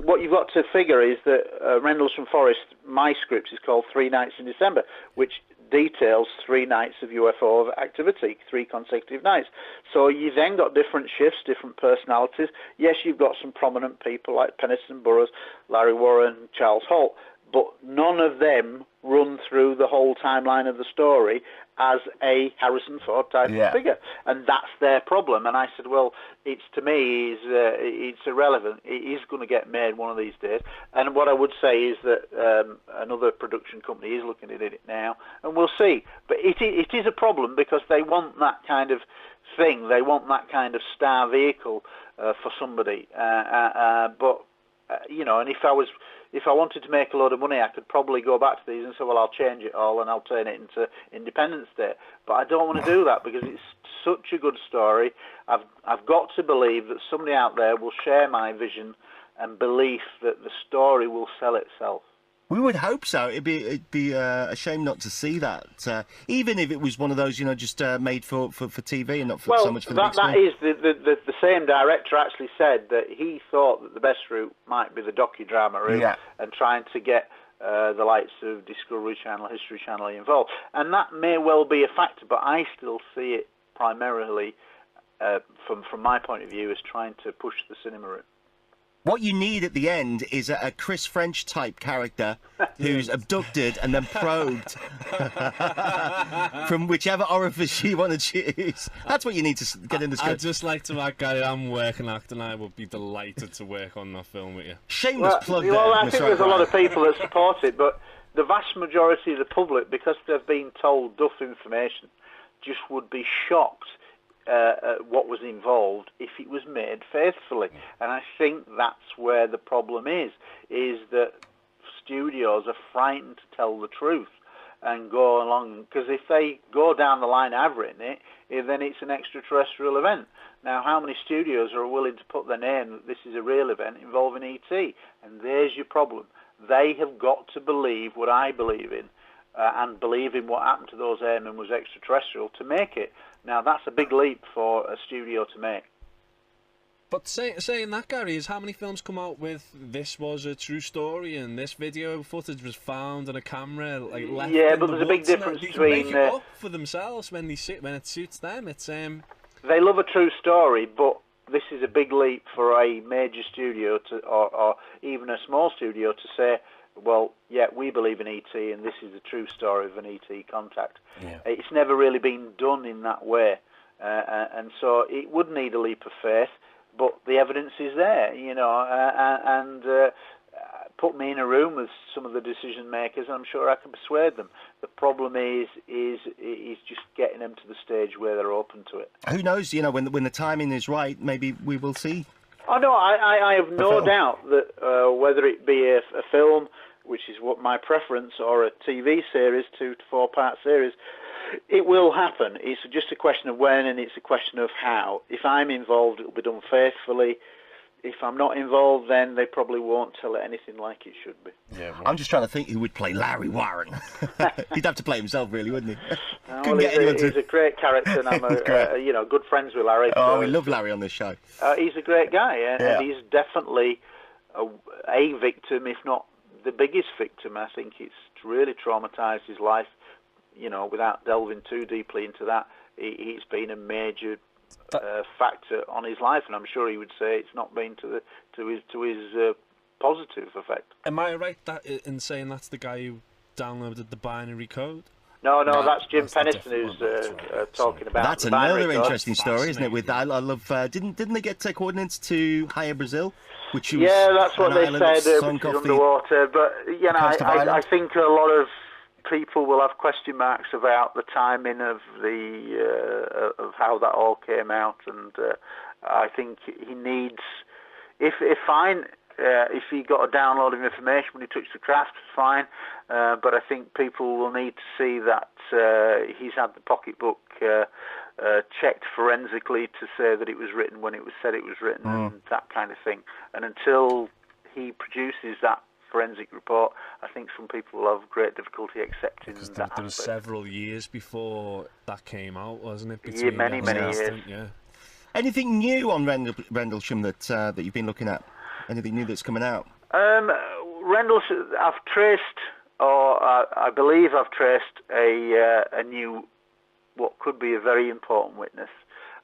what you've got to figure is that Rendlesham Forest, my script is called 3 Nights in December, which details 3 nights of UFO activity, 3 consecutive nights. So you've then got different shifts, different personalities. Yes, you've got some prominent people like Penniston Burroughs, Larry Warren, Charles Holt, but none of them run through the whole timeline of the story as a Harrison Ford type of figure, and that's their problem. And I said, well, it's irrelevant. It is going to get made one of these days. And what I would say is that another production company is looking at it now, and we'll see. But it is a problem, because they want that kind of thing. They want that kind of star vehicle for somebody. But and if I wanted to make a load of money, I could probably go back to these and say, well, I'll change it all and I'll turn it into Independence Day. But I don't want to do that, because it's such a good story. I've got to believe that somebody out there will share my vision and belief that the story will sell itself. We would hope so. It'd be a shame not to see that, even if it was one of those, just made for TV and not for so much for the big screen. That is the same director actually said that he thought that the best route might be the docudrama route, and trying to get the likes of Discovery Channel, History Channel involved, and that may well be a factor. But I still see it primarily, from my point of view, as trying to push the cinema route. What you need at the end is a Chris French type character who's abducted and then probed from whichever orifice you want to choose. That's what you need to get in the script. I'd just like to add, Gary, I'm working actor, and I would be delighted to work on that film with you. Shameless plug there. Well, I think there's a lot of people that support it, but the vast majority of the public, because they've been told duff information, just would be shocked what was involved if it was made faithfully. And I think that's where the problem is that studios are frightened to tell the truth and go along, because if they go down the line I've written it, then it's an extraterrestrial event. Now, how many studios are willing to put their name that this is a real event involving ET? And there's your problem. They have got to believe what I believe in, and believe in what happened to those airmen was extraterrestrial to make it. Now, that's a big leap for a studio to make. But saying that, Gary, is how many films come out with this was a true story and this video footage was found on a camera, like left in but the there's a big woods? difference They can between make it up for themselves when it suits them. It's They love a true story, but this is a big leap for a major studio or even a small studio to say, well, yeah, we believe in ET and this is a true story of an ET contact. Yeah. It's never really been done in that way, and so it would need a leap of faith. But the evidence is there, and put me in a room with some of the decision makers, I'm sure I can persuade them. The problem is just getting them to the stage where they're open to it. Who knows? When the timing is right, maybe we will see. Oh no, I have no doubt that whether it be a film, which is what my preference, or a TV series, 2 to 4 part series, it will happen. It's just a question of when, and it's a question of how. If I'm involved, it will be done faithfully. If I'm not involved, then they probably won't tell it anything like it should be. Yeah, right. I'm just trying to think who would play Larry Warren. He'd have to play himself, really, wouldn't he? He's a great character, and I'm good friends with Larry. Oh, we love Larry on this show. He's a great guy, and he's definitely a victim, if not the biggest victim. I think it's really traumatised his life. Without delving too deeply into that, he's been a major factor on his life, and I'm sure he would say it's not been to his positive effect. Am I right in saying that's the guy who downloaded the binary code? No, that's Jim Penniston who's talking about. That's another interesting story, isn't it? With I love. Didn't they get coordinates to higher Brazil? Which was that's what they said. Which is underwater, but I think a lot of people will have question marks about the timing of of how that all came out, and I think he needs, if he got a download of information when he touched the craft, fine, but I think people will need to see that he's had the pocketbook checked forensically to say that it was written when it was said it was written, and that kind of thing. And until he produces that forensic report, I think some people will have great difficulty accepting because that. There was several years before that came out, wasn't it? Yeah, many years. Yeah. Anything new on Rendlesham that you've been looking at? Anything new that's coming out? Rendlesham, I've traced, or I believe I've traced a new, what could be a very important witness.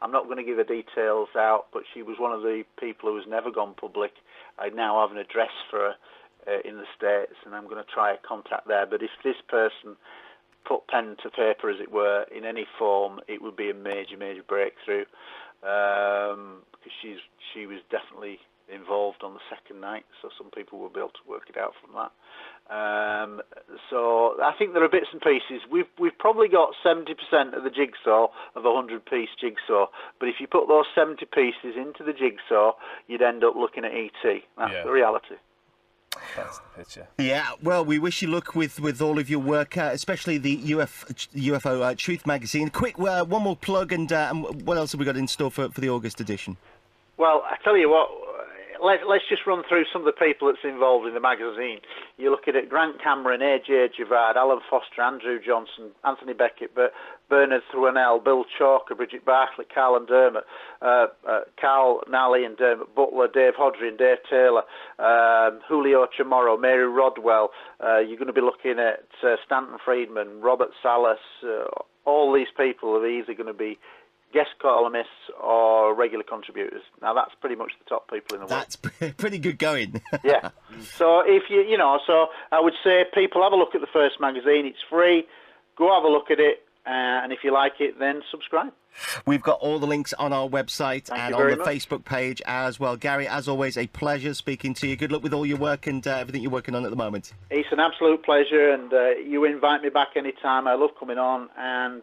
I'm not going to give her details out, but she was one of the people who has never gone public. I now have an address for her in the States, and I'm going to try a contact there. But if this person put pen to paper, as it were, in any form, it would be a major breakthrough, because she was definitely involved on the second night, so some people will be able to work it out from that. So I think there are bits and pieces. We've probably got 70% of the jigsaw of a 100-piece jigsaw, but if you put those 70 pieces into the jigsaw, you'd end up looking at ET. That's the reality. That's the picture. Yeah, well, we wish you luck with all of your work, especially the UFO Truth Magazine. Quick, one more plug, and what else have we got in store for the August edition? Well, I tell you what, let's just run through some of the people that's involved in the magazine. You're looking at Grant Cameron, A.J. Javard, Alan Foster, Andrew Johnson, Anthony Beckett, Bernard Thruanell, Bill Chalker, Bridget Bartlett, Carl and Dermot, Carl Nally and Dermot Butler, Dave Hodry and Dave Taylor, Julio Chamorro, Mary Rodwell. You're going to be looking at Stanton Friedman, Robert Salas. All these people are either going to be guest columnists or regular contributors. Now that's pretty much the top people in the world. That's pretty good going. Yeah. So if so I would say people have a look at the first magazine. It's free. Go have a look at it, and if you like it, then subscribe. We've got all the links on our website and on the Facebook page as well. Gary, as always, a pleasure speaking to you. Good luck with all your work and everything you're working on at the moment. It's an absolute pleasure, and you invite me back anytime. I love coming on, and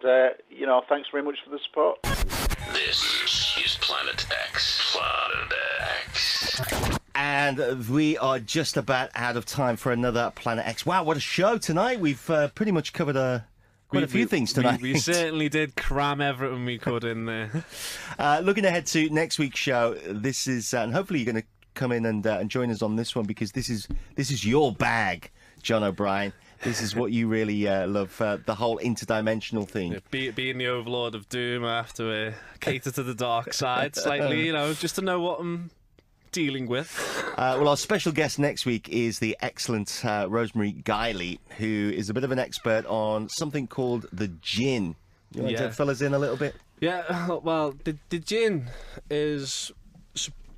thanks very much for the support. This is Planet X. Planet X. And we are just about out of time for another Planet X. Wow, what a show tonight. We've pretty much covered quite a few things tonight. We certainly did cram everything we could in there. Looking ahead to next week's show, this is, and hopefully you're going to come in and join us on this one, because this is your bag, John O'Brien. This is what you really love, the whole interdimensional thing. Yeah, being the overlord of doom, I have to cater to the dark side slightly, you know, just to know what I'm dealing with. Well, our special guest next week is the excellent Rosemary Guiley, who is a bit of an expert on something called the Jinn. You want to fill us in a little bit? Yeah, well, the Jinn is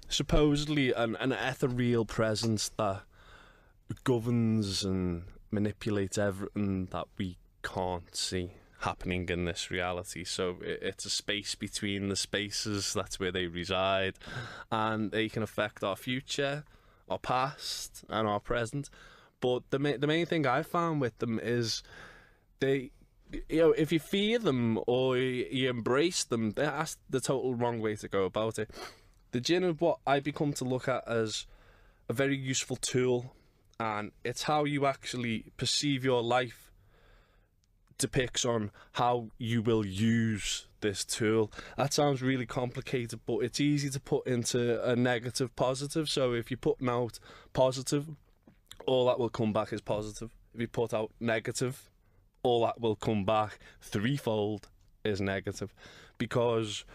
supposedly an ethereal presence that governs and manipulates everything that we can't see happening in this reality. So it's a space between the spaces, that's where they reside, and they can affect our future, our past and our present. But the main thing I found with them is they, you know, if you fear them or you embrace them, that's the total wrong way to go about it. The Jinn is what I become to look at as a very useful tool, and it's how you actually perceive your life depicts on how you will use this tool. That sounds really complicated, but it's easy to put into a negative positive. So if you're putting out positive, all that will come back is positive. If you put out negative, all that will come back threefold is negative, because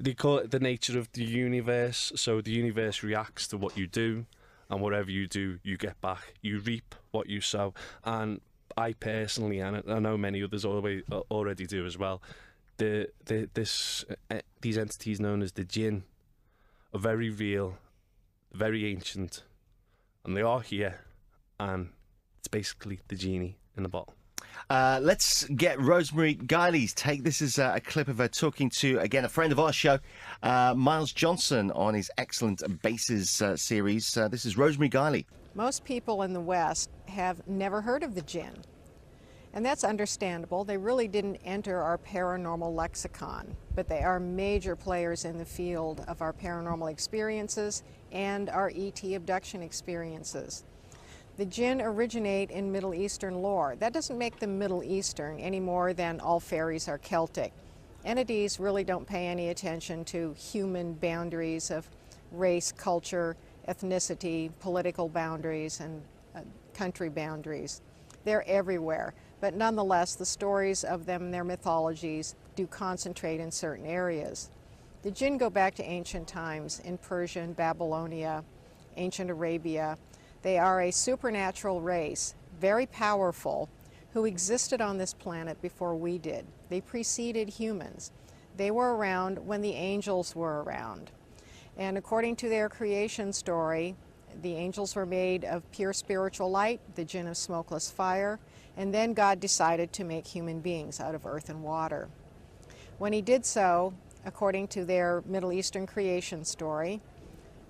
they call it the nature of the universe. So the universe reacts to what you do, and whatever you do, you get back. You reap what you sow. And I personally, and I know many others already do as well, these entities known as the Jinn are very real, very ancient, and they are here, and it's basically the genie in the bottle. Let's get Rosemary Guiley's take. This is a clip of her talking to, again, a friend of our show, Miles Johnson, on his excellent Bases series. This is Rosemary Guiley. Most people in the West have never heard of the Jinn, and that's understandable. They really didn't enter our paranormal lexicon, but they are major players in the field of our paranormal experiences and our ET abduction experiences. The Jinn originate in Middle Eastern lore. That doesn't make them Middle Eastern any more than all fairies are Celtic. Entities really don't pay any attention to human boundaries of race, culture, ethnicity, political boundaries, and country boundaries. They're everywhere, but nonetheless, the stories of them and their mythologies do concentrate in certain areas. The Jinn go back to ancient times in Persia and Babylonia, ancient Arabia. They are a supernatural race, very powerful, who existed on this planet before we did. They preceded humans. They were around when the angels were around. And according to their creation story, the angels were made of pure spiritual light, the Jinn of smokeless fire, and then God decided to make human beings out of earth and water. When he did so, according to their Middle Eastern creation story,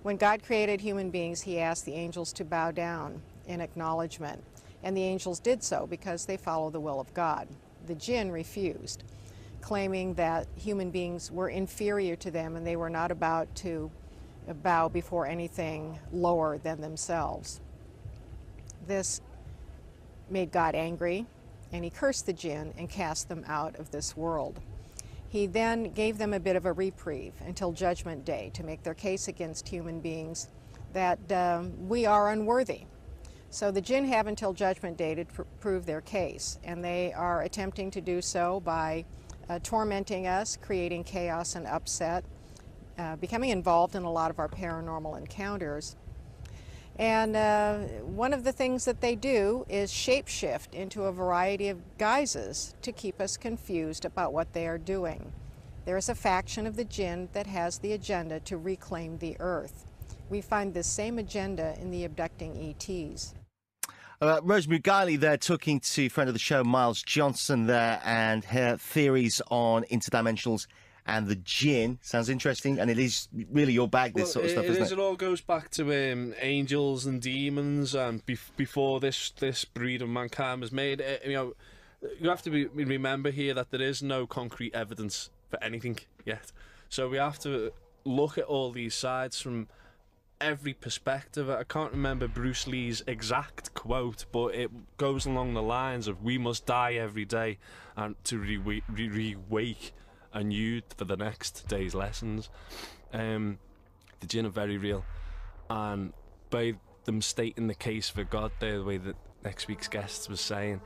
when God created human beings, he asked the angels to bow down in acknowledgement, and the angels did so because they follow the will of God. The Jinn refused, claiming that human beings were inferior to them and they were not about to bow before anything lower than themselves. This made God angry, and he cursed the Jinn and cast them out of this world. He then gave them a bit of a reprieve until Judgment Day to make their case against human beings that we are unworthy. So the Jinn have until Judgment Day to prove their case, and they are attempting to do so by tormenting us, creating chaos and upset, becoming involved in a lot of our paranormal encounters. And one of the things that they do is shapeshift into a variety of guises to keep us confused about what they are doing. There is a faction of the Jinn that has the agenda to reclaim the Earth. We find this same agenda in the abducting ETs. Rosemary Guiley there talking to friend of the show, Miles Johnson there, and her theories on interdimensionals and the Jinn. Sounds interesting, and it is really your bag, this sort of stuff, isn't it? It all goes back to angels and demons, and before this breed of mankind was made. You have to remember here that there is no concrete evidence for anything yet. So we have to look at all these sides from every perspective. I can't remember Bruce Lee's exact quote, but it goes along the lines of, we must die every day and to re-wake anew for the next day's lessons. The Jinn are very real, and by them stating the case for God there, the way that next week's guest was saying,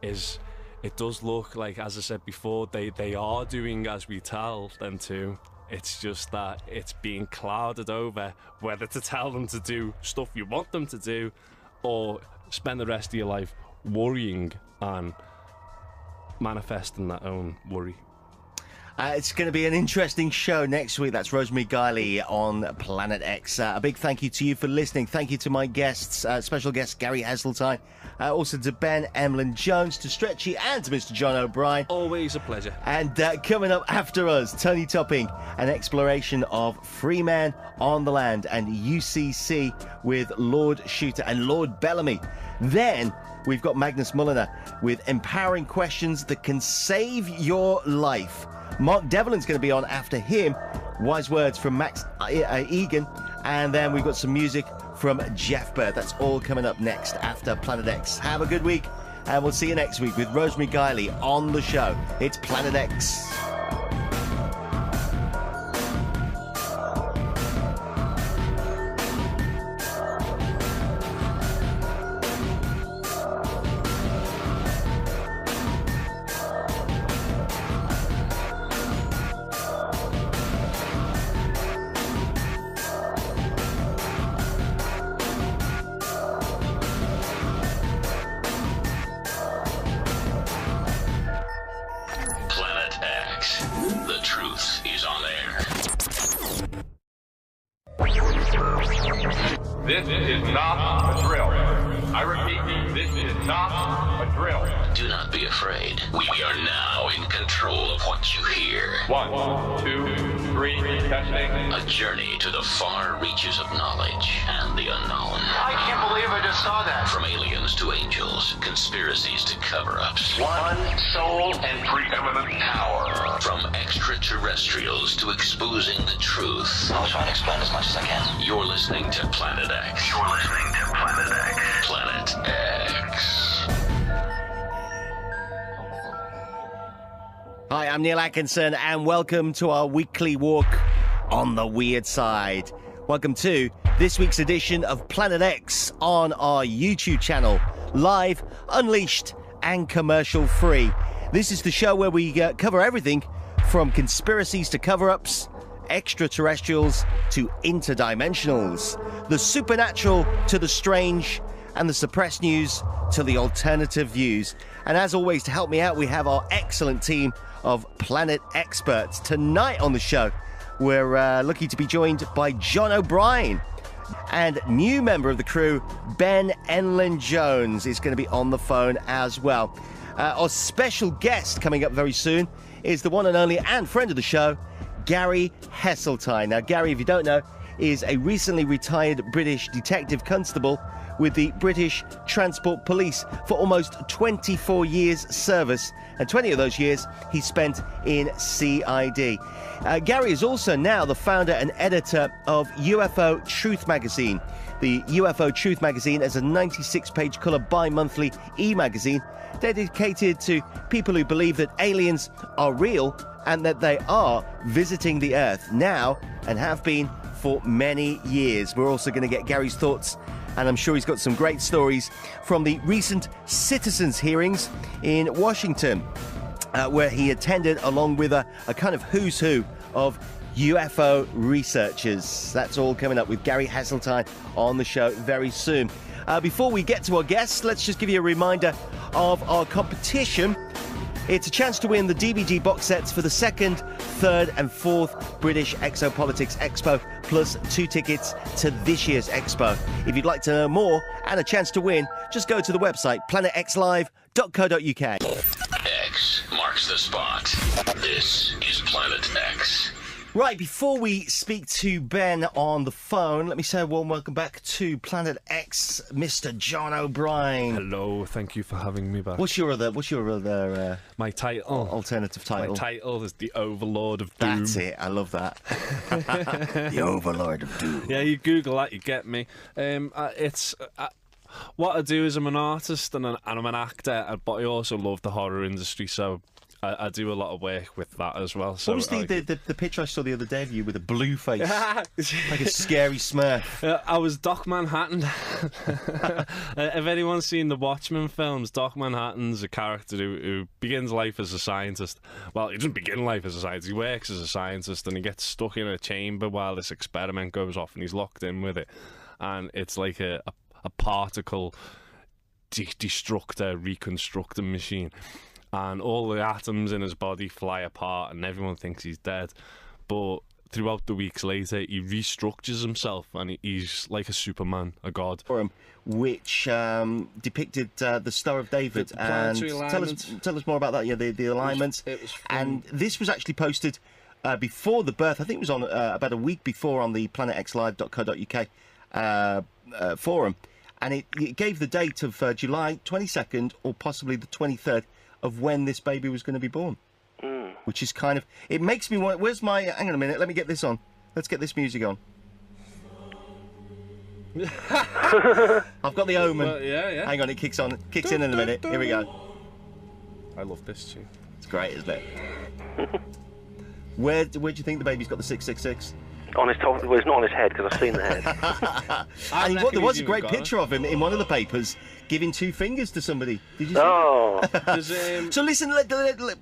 is it does look like, as I said before, they are doing as we tell them to. It's just that it's being clouded over whether to tell them to do stuff you want them to do or spend the rest of your life worrying and manifesting that own worry. It's going to be an interesting show next week. That's Rosemary Guiley on Planet X. A big thank you to you for listening. Thank you to my guests, special guest Gary Heseltine, also to Ben Emlyn Jones, to Stretchy, and to Mr. John O'Brien. Always a pleasure. And coming up after us, Tony Topping, an exploration of free men on the land, and UCC with Lord Shooter and Lord Bellamy. Then we've got Magnus Mulliner with empowering questions that can save your life. Mark Devlin's going to be on after him. Wise words from Max Egan. And then we've got some music from Jeff Bird. That's all coming up next after Planet X. Have a good week, and we'll see you next week with Rosemary Guiley on the show. It's Planet X. This is not a drill. I repeat, this is not a drill. Do not be afraid. We are now in control of what you hear. 1, 2, 3, testing. A journey to the far reaches of knowledge and the unknown. I can't believe I just saw that. From aliens to angels, conspiracies to cover-ups. One soul and Preeminent power. From extraterrestrials to exposing the truth. I'll try and explain as much as I can. You're listening to Planet X. You're listening to Planet X. Planet X. Hi, I'm Neil Atkinson, and welcome to our weekly walk on the weird side. Welcome to this week's edition of Planet X on our YouTube channel, live, unleashed, and commercial free. This is the show where we cover everything from conspiracies to cover-ups, extraterrestrials to interdimensionals, the supernatural to the strange, and the suppressed news to the alternative views. And as always, to help me out, we have our excellent team of Planet experts. Tonight on the show, we're lucky to be joined by John O'Brien, and new member of the crew, Ben Emlyn Jones, is going to be on the phone as well. Our special guest coming up very soon is the one and only and friend of the show, Gary Heseltine. Now, Gary, if you don't know, is a recently retired British Detective Constable with the British Transport Police for almost 24 years service, and 20 of those years he spent in CID. Gary is also now the founder and editor of UFO Truth Magazine. The UFO Truth Magazine is a 96-page colour bi-monthly e-magazine dedicated to people who believe that aliens are real and that they are visiting the Earth now and have been for many years. We're also going to get Gary's thoughts, and I'm sure he's got some great stories from the recent citizens' hearings in Washington, where he attended along with a kind of who's who of UFO researchers. That's all coming up with Gary Heseltine on the show very soon. Before we get to our guests, let's just give you a reminder of our competition. It's a chance to win the DVD box sets for the 2nd, 3rd and 4th British Exopolitics Expo, plus 2 tickets to this year's Expo. If you'd like to know more and a chance to win, just go to the website planetxlive.co.uk. X marks the spot. This is Planet X. Right, before we speak to Ben on the phone, let me say a warm welcome back to Planet X, Mr. John O'Brien. Hello, thank you for having me back. What's your other my title? Alternative title? My title is the Overlord of Doom. That's it, I love that. The Overlord of Doom. Yeah, you Google that, you get me. What I do is I'm an artist and I'm an actor, but I also love the horror industry, so I do a lot of work with that as well. So what was the picture I saw the other day of you with a blue face, like a scary Smurf? I was Doc Manhattan. If anyone's seen the Watchmen films, Doc Manhattan's a character who begins life as a scientist. Well, he doesn't begin life as a scientist. He works as a scientist, and he gets stuck in a chamber while this experiment goes off, and he's locked in with it. And it's like a particle destructor, reconstructing machine. And all the atoms in his body fly apart, and everyone thinks he's dead. But throughout the weeks later, he restructures himself, and he's like a Superman, a god. Which depicted the Star of David. And tell us more about that. Yeah, the alignments. It was and this was actually posted before the birth. I think it was on about a week before on the planetxlive.co.uk forum, and it gave the date of July 22nd or possibly the 23rd. Of when this baby was going to be born, which is kind of, it makes me want. Where's my? Hang on a minute. Let me get this on. Let's get this music on. I've got the Omen. Well, yeah. Hang on, it kicks on. Kicks in a minute. Here we go. I love this tune. It's great, isn't it? Where do you think the baby's got the 666? On his top, well, it's not on his head because I've seen the head. And there was a great picture of him in one of the papers giving 2 fingers to somebody. Did you see? Oh. So listen,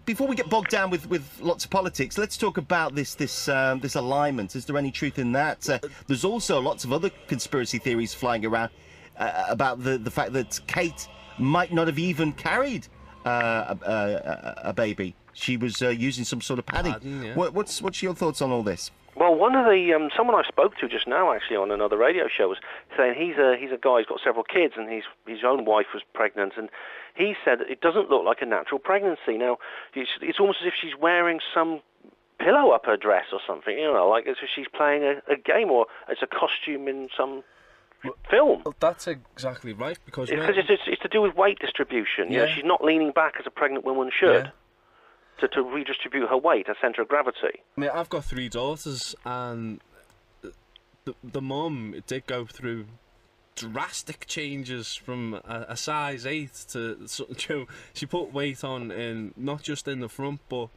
before we get bogged down with lots of politics, let's talk about this alignment. Is there any truth in that? There's also lots of other conspiracy theories flying around about the fact that Kate might not have even carried a baby. She was using some sort of padding. Yeah. What's your thoughts on all this? Well, one of the someone I spoke to just now, actually, on another radio show, was saying he's a guy who's got several kids, and his own wife was pregnant, and he said that it doesn't look like a natural pregnancy. Now, it's almost as if she's wearing some pillow up her dress or something, like as if she's playing a game, or it's a costume in some film. Well, that's exactly right, because it's to do with weight distribution. Yeah. She's not leaning back as a pregnant woman should. Yeah. To redistribute her weight, her centre of gravity. I mean, I've got 3 daughters, and the mum did go through drastic changes from a size 8 to she put weight on, in not just in the front, and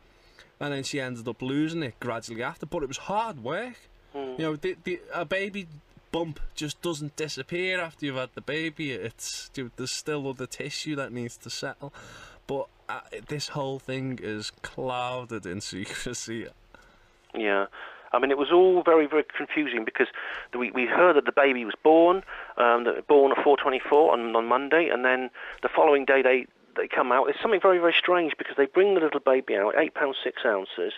then she ended up losing it gradually after. But it was hard work. A baby bump just doesn't disappear after you've had the baby. There's still other tissue that needs to settle. But this whole thing is clouded in secrecy. Yeah. I mean, it was all very, very confusing because we heard that the baby was born at 4:24 on Monday, and then the following day they come out. It's something very, very strange because they bring the little baby out, 8 pounds 6 ounces.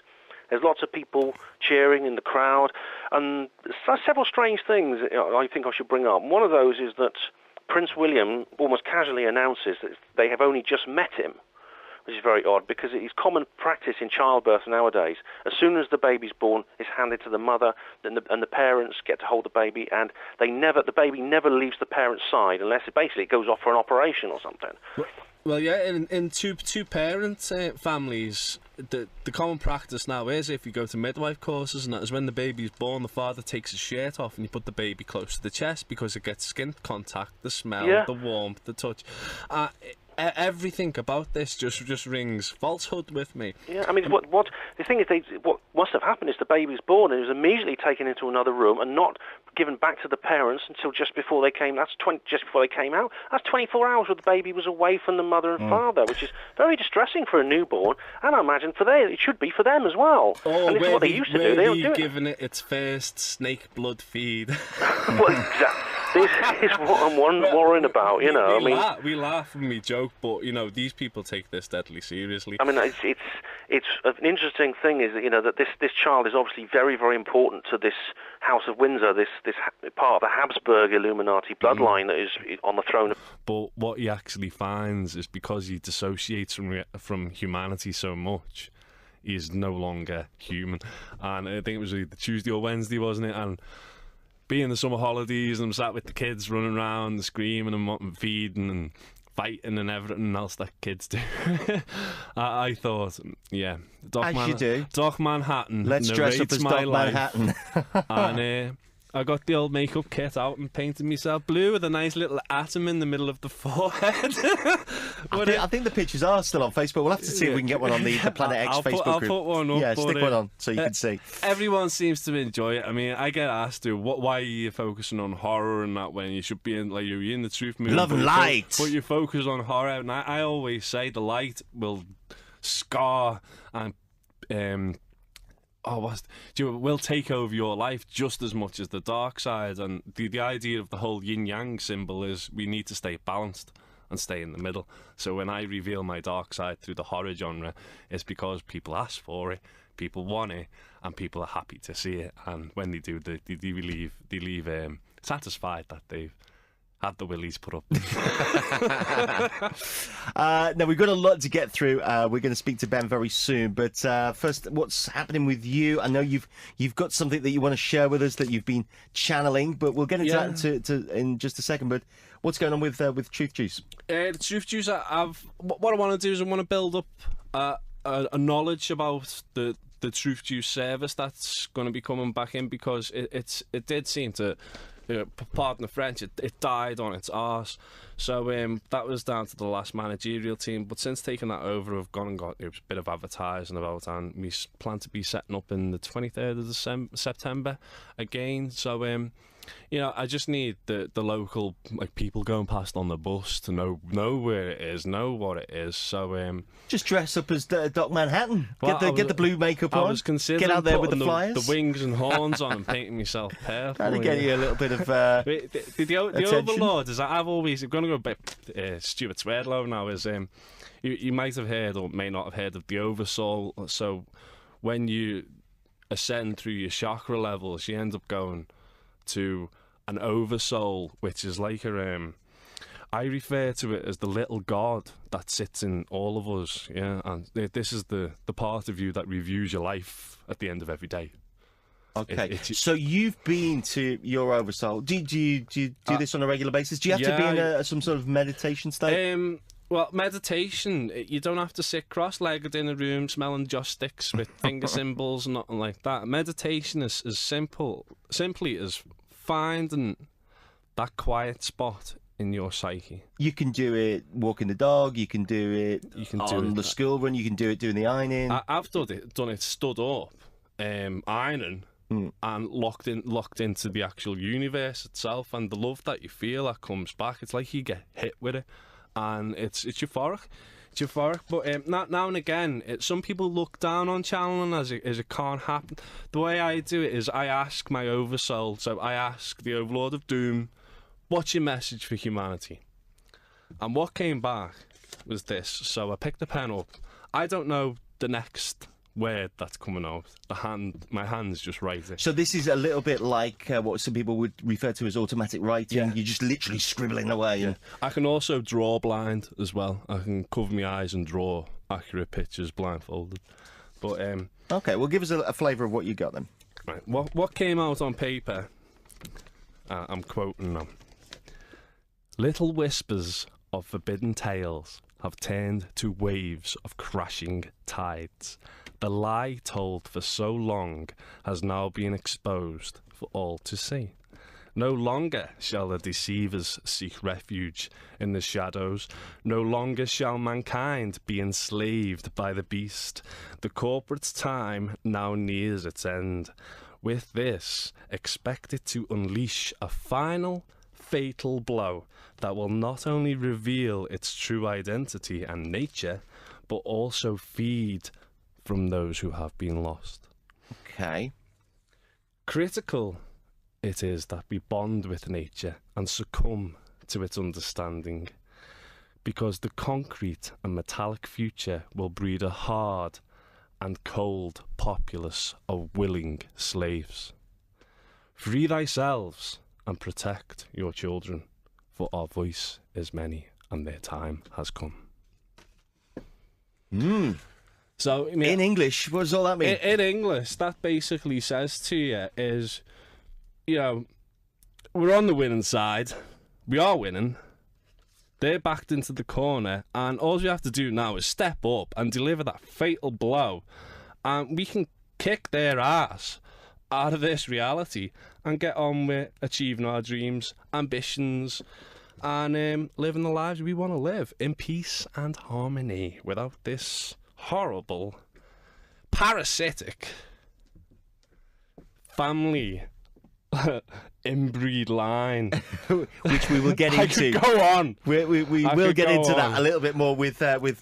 There's lots of people cheering in the crowd, and there's several strange things I think I should bring up. One of those is that Prince William almost casually announces that they have only just met him, which is very odd because it is common practice in childbirth nowadays. As soon as the baby's born, it's handed to the mother, and the parents get to hold the baby, and the baby never leaves the parent's side unless it basically goes off for an operation or something. Well, yeah, in two-parent families, the common practice now is if you go to midwife courses, and that is when the baby's born, the father takes his shirt off and you put the baby close to the chest because it gets skin contact, the smell, the warmth, the touch. Everything about this just rings falsehood with me. Yeah, I mean, what the thing is, what must have happened is the baby was born and it was immediately taken into another room and not given back to the parents until just before they came. Just before they came out. That's 24 hours where the baby was away from the mother and father, which is very distressing for a newborn, and I imagine it should be for them as well. Oh, and this is what they used to do. They don't do it. Giving it its first snake blood feed. Well, exactly. This is what I'm worrying about, I mean, we laugh and we joke, but these people take this deadly seriously. I mean, it's an interesting thing is that this child is obviously very, very important to this House of Windsor, this part of the Habsburg Illuminati bloodline that is on the throne. But what he actually finds is because he dissociates from humanity so much, he is no longer human. And I think it was either Tuesday or Wednesday, wasn't it? And being the summer holidays, and I'm sat with the kids running around, screaming and wanting feeding and fighting and everything else that kids do. I thought, Doc As you do. Doc Manhattan. Let's dress up as Doc Manhattan. And I got the old makeup kit out and painted myself blue with a nice little atom in the middle of the forehead. I think the pictures are still on Facebook. We'll have to see if we can get one on the Planet X Facebook I'll group. put one up. Yeah, stick one on so you can see. Everyone seems to enjoy it. I mean, I get asked, why are you focusing on horror and that when you should be in, like, you're in the truth movement? Love and light. But you focus on horror, and I always say the light will scar and will take over your life just as much as the dark side. And the idea of the whole yin-yang symbol is we need to stay balanced and stay in the middle. So when I reveal my dark side through the horror genre, it's because people ask for it, people want it, and people are happy to see it. And when they do, they leave satisfied that they've had the willies put up. Now, we've got a lot to get through. We're going to speak to Ben very soon. But first, what's happening with you? I know you've got something that you want to share with us that you've been channeling, but we'll get into that in just a second. But what's going on with Truth Juice? The Truth Juice, what I want to do is I want to build up a knowledge about the Truth Juice service that's going to be coming back in, because it did seem to... pardon the French, it died on its arse. So that was down to the last managerial team. But since taking that over, I've gone and got a bit of advertising about it, and we plan to be setting up in the 23rd of September again. So I just need the local, like, people going past on the bus to know where it is, know what it is. So just dress up as Doc Manhattan. Get the blue makeup on. I was considering get out there with the flyers, the wings and horns on, and painting myself purple. Trying to get you a little bit of the overlord is I'm going to go a bit Stuart Swerdlow now. Is you might have heard or may not have heard of the oversoul. So when you ascend through your chakra levels, you end up going to an oversoul, which is like I refer to it as the little god that sits in all of us. Yeah, and this is the part of you that reviews your life at the end of every day. Okay, so you've been to your oversoul. Do you do this on a regular basis? Do you have to be in some sort of meditation state? Well, meditation, you don't have to sit cross-legged in a room smelling joss sticks with finger symbols and nothing like that. Meditation is as simply as finding that quiet spot in your psyche. You can do it walking the dog, you can do it on the school run, you can do it doing the ironing. I've done it stood up, ironing, and locked into the actual universe itself, and the love that you feel that comes back, it's like you get hit with it, and it's euphoric. It's euphoric, but now and again, some people look down on channeling as it can't happen. The way I do it is I ask my oversoul, so I ask the Overlord of Doom, what's your message for humanity? And what came back was this. So I picked the pen up. I don't know the next word that's coming out. My hand's just writing. So this is a little bit like what some people would refer to as automatic writing. Yeah. You're just literally scribbling away. Yeah. I can also draw blind as well. I can cover my eyes and draw accurate pictures blindfolded. But okay, well, give us a flavour of what you got then. Right. What came out on paper? I'm quoting them. Little whispers of forbidden tales have turned to waves of crashing tides. The lie told for so long has now been exposed for all to see. No longer shall the deceivers seek refuge in the shadows. No longer shall mankind be enslaved by the beast. The corporate's time now nears its end. With this, expect it to unleash a final, fatal blow that will not only reveal its true identity and nature, but also feed from those who have been lost. Okay. Critical it is that we bond with nature and succumb to its understanding, because the concrete and metallic future will breed a hard and cold populace of willing slaves. Free thyselves and protect your children, for our voice is many and their time has come. So, I mean, in English, what does all that mean? In English, that basically says to you is, we're on the winning side. We are winning. They're backed into the corner, and all we have to do now is step up and deliver that fatal blow, and we can kick their ass out of this reality and get on with achieving our dreams, ambitions, and living the lives we want to live in peace and harmony without this horrible, parasitic, family inbreed line, which we will get into. I could go on. We will get into that a little bit more with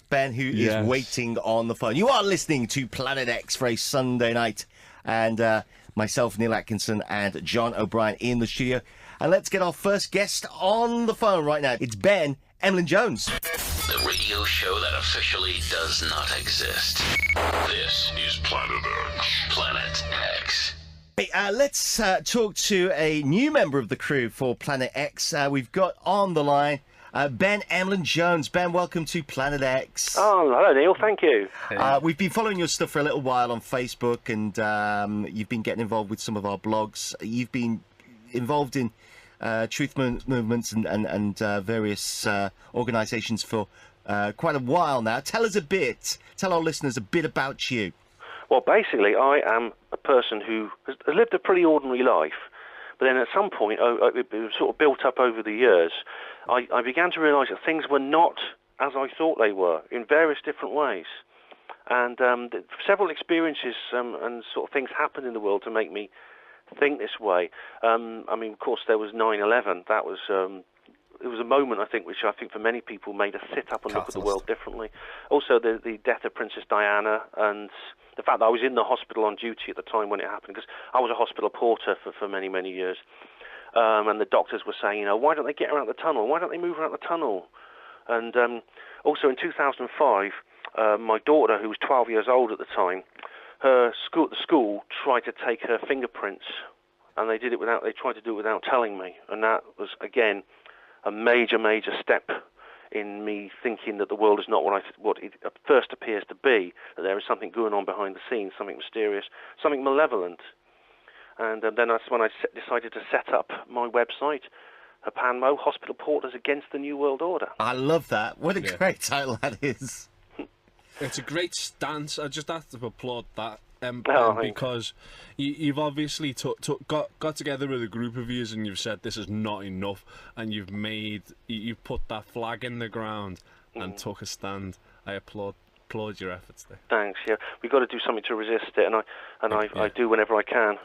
Ben, who is waiting on the phone. You are listening to Planet X for a Sunday night, and myself, Neil Atkinson, and John O'Brien in the studio. And let's get our first guest on the phone right now. It's Ben, Emlyn Jones. The radio show that officially does not exist. This is Planet X. Planet X. Hey, let's talk to a new member of the crew for Planet X. We've got on the line Ben, Emlyn Jones. Ben, welcome to Planet X. Oh, hello, Neil. Thank you. We've been following your stuff for a little while on Facebook, and you've been getting involved with some of our blogs. You've been involved in truth movements and various organisations for quite a while now. Tell our listeners a bit about you. Well, basically, I am a person who has lived a pretty ordinary life, but then at some point, it was sort of built up over the years, I began to realise that things were not as I thought they were, in various different ways. And several experiences and sort of things happened in the world to make me think this way. I mean, of course, there was 9/11. That was... it was a moment, I think, which I think for many people made us sit up and look at the world differently. Also, the death of Princess Diana, and the fact that I was in the hospital on duty at the time when it happened, because I was a hospital porter for many, many years. And the doctors were saying, why don't they get her out the tunnel? Why don't they move her out the tunnel? And also in 2005, my daughter, who was 12 years old at the time, the school tried to take her fingerprints, and they tried to do it without telling me. And that was, again, a major, major step in me thinking that the world is not what it first appears to be, that there is something going on behind the scenes, something mysterious, something malevolent. And then that's when I decided to set up my website, Hapanmo, Hospital Porters Against the New World Order. I love that. What a great title that is. It's a great stance. I just have to applaud that. Because you've obviously got together with a group of yous and you've said this is not enough, and you've put that flag in the ground and took a stand. I applaud your efforts there. Thanks. Yeah, we've got to do something to resist it, and I do whenever I can.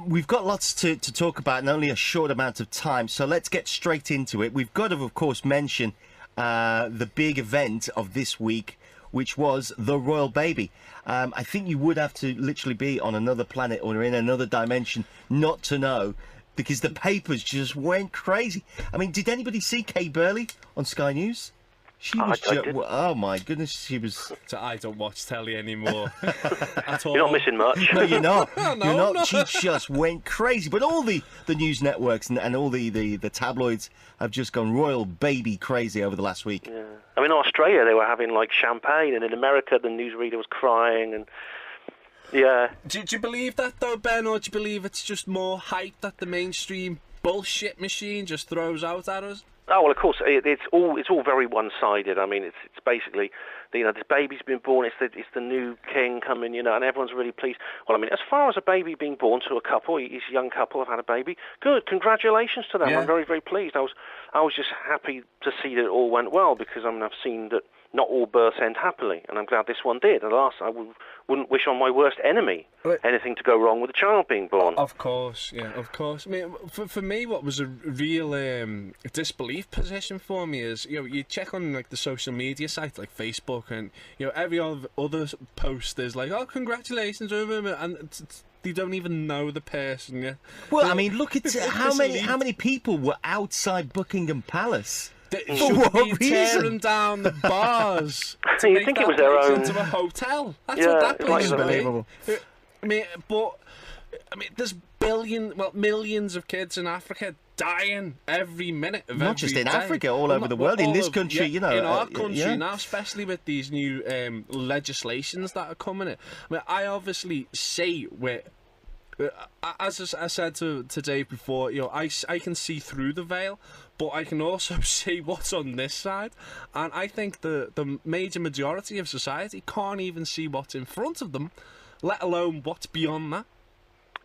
We've got lots to talk about in only a short amount of time, so let's get straight into it. We've got to, of course, mention the big event of this week, which was the royal baby. I think you would have to literally be on another planet or in another dimension not to know, because the papers just went crazy. I mean, did anybody see Kay Burley on Sky News? She was oh my goodness, she was... I don't watch telly anymore at all. You're not missing much. No, you're not. You're not. She just went crazy. But all the news networks and all the tabloids have just gone royal baby crazy over the last week. Yeah. I mean, in Australia, they were having, like, champagne, and in America, the newsreader was crying, and... Yeah. Do you believe that, though, Ben, or do you believe it's just more hype that the mainstream bullshit machine just throws out at us? Oh, well, of course, it's all very one-sided. I mean, it's basically, this baby's been born, it's the new king coming, and everyone's really pleased. Well, I mean, as far as a baby being born to a couple, this young couple have had a baby, good, congratulations to them. Yeah. I'm very, very pleased. I was just happy to see that it all went well, because I've seen that not all births end happily, and I'm glad this one did. And I wouldn't wish on my worst enemy anything to go wrong with a child being born. Of course, yeah, of course. I mean, for me, what was a real disbelief position for me is, you check on like the social media sites like Facebook, and every other post is like, oh, congratulations, and they don't even know the person yet. Well, I mean, look at how many people were outside Buckingham Palace. For what reason? Tearing down the bars. So you think it was their own into a hotel? That's what that place is. Unbelievable. I mean, there's millions of kids in Africa dying every minute of not just in day. Africa, all over the world. In this country, in our country now, especially with these new legislations that are coming in. I mean, I obviously see where. As I said to Dave before, I can see through the veil, but I can also see what's on this side, and I think the major majority of society can't even see what's in front of them, let alone what's beyond that.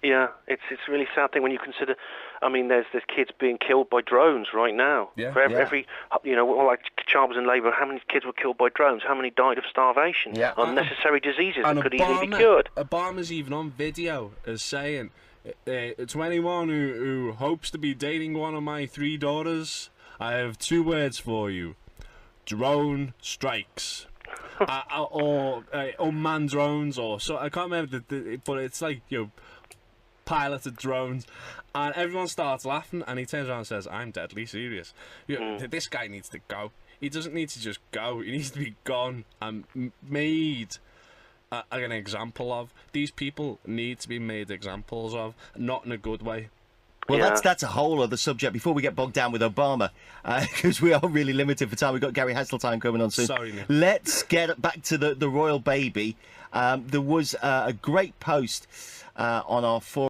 Yeah, it's a really sad thing when you consider. I mean, there's kids being killed by drones right now. Yeah. For every like child was in labour, how many kids were killed by drones? How many died of starvation? Yeah. Unnecessary diseases that could easily be Obama, cured. Obama's even on video as saying, to anyone who hopes to be dating one of my 3 daughters, I have 2 words for you: drone strikes. Or unmanned drones, or so I can't remember but it's like, you know, piloted drones, and everyone starts laughing, and he turns around and says, "I'm deadly serious. You know, this guy needs to go. He doesn't need to just go. He needs to be gone and made an example of. These people need to be made examples of, not in a good way." Well, that's a whole other subject before we get bogged down with Obama, because we are really limited for time. We've got Gary Heseltine coming on soon. Sorry, Nick. Let's get back to the royal baby. There was a great post on our forum.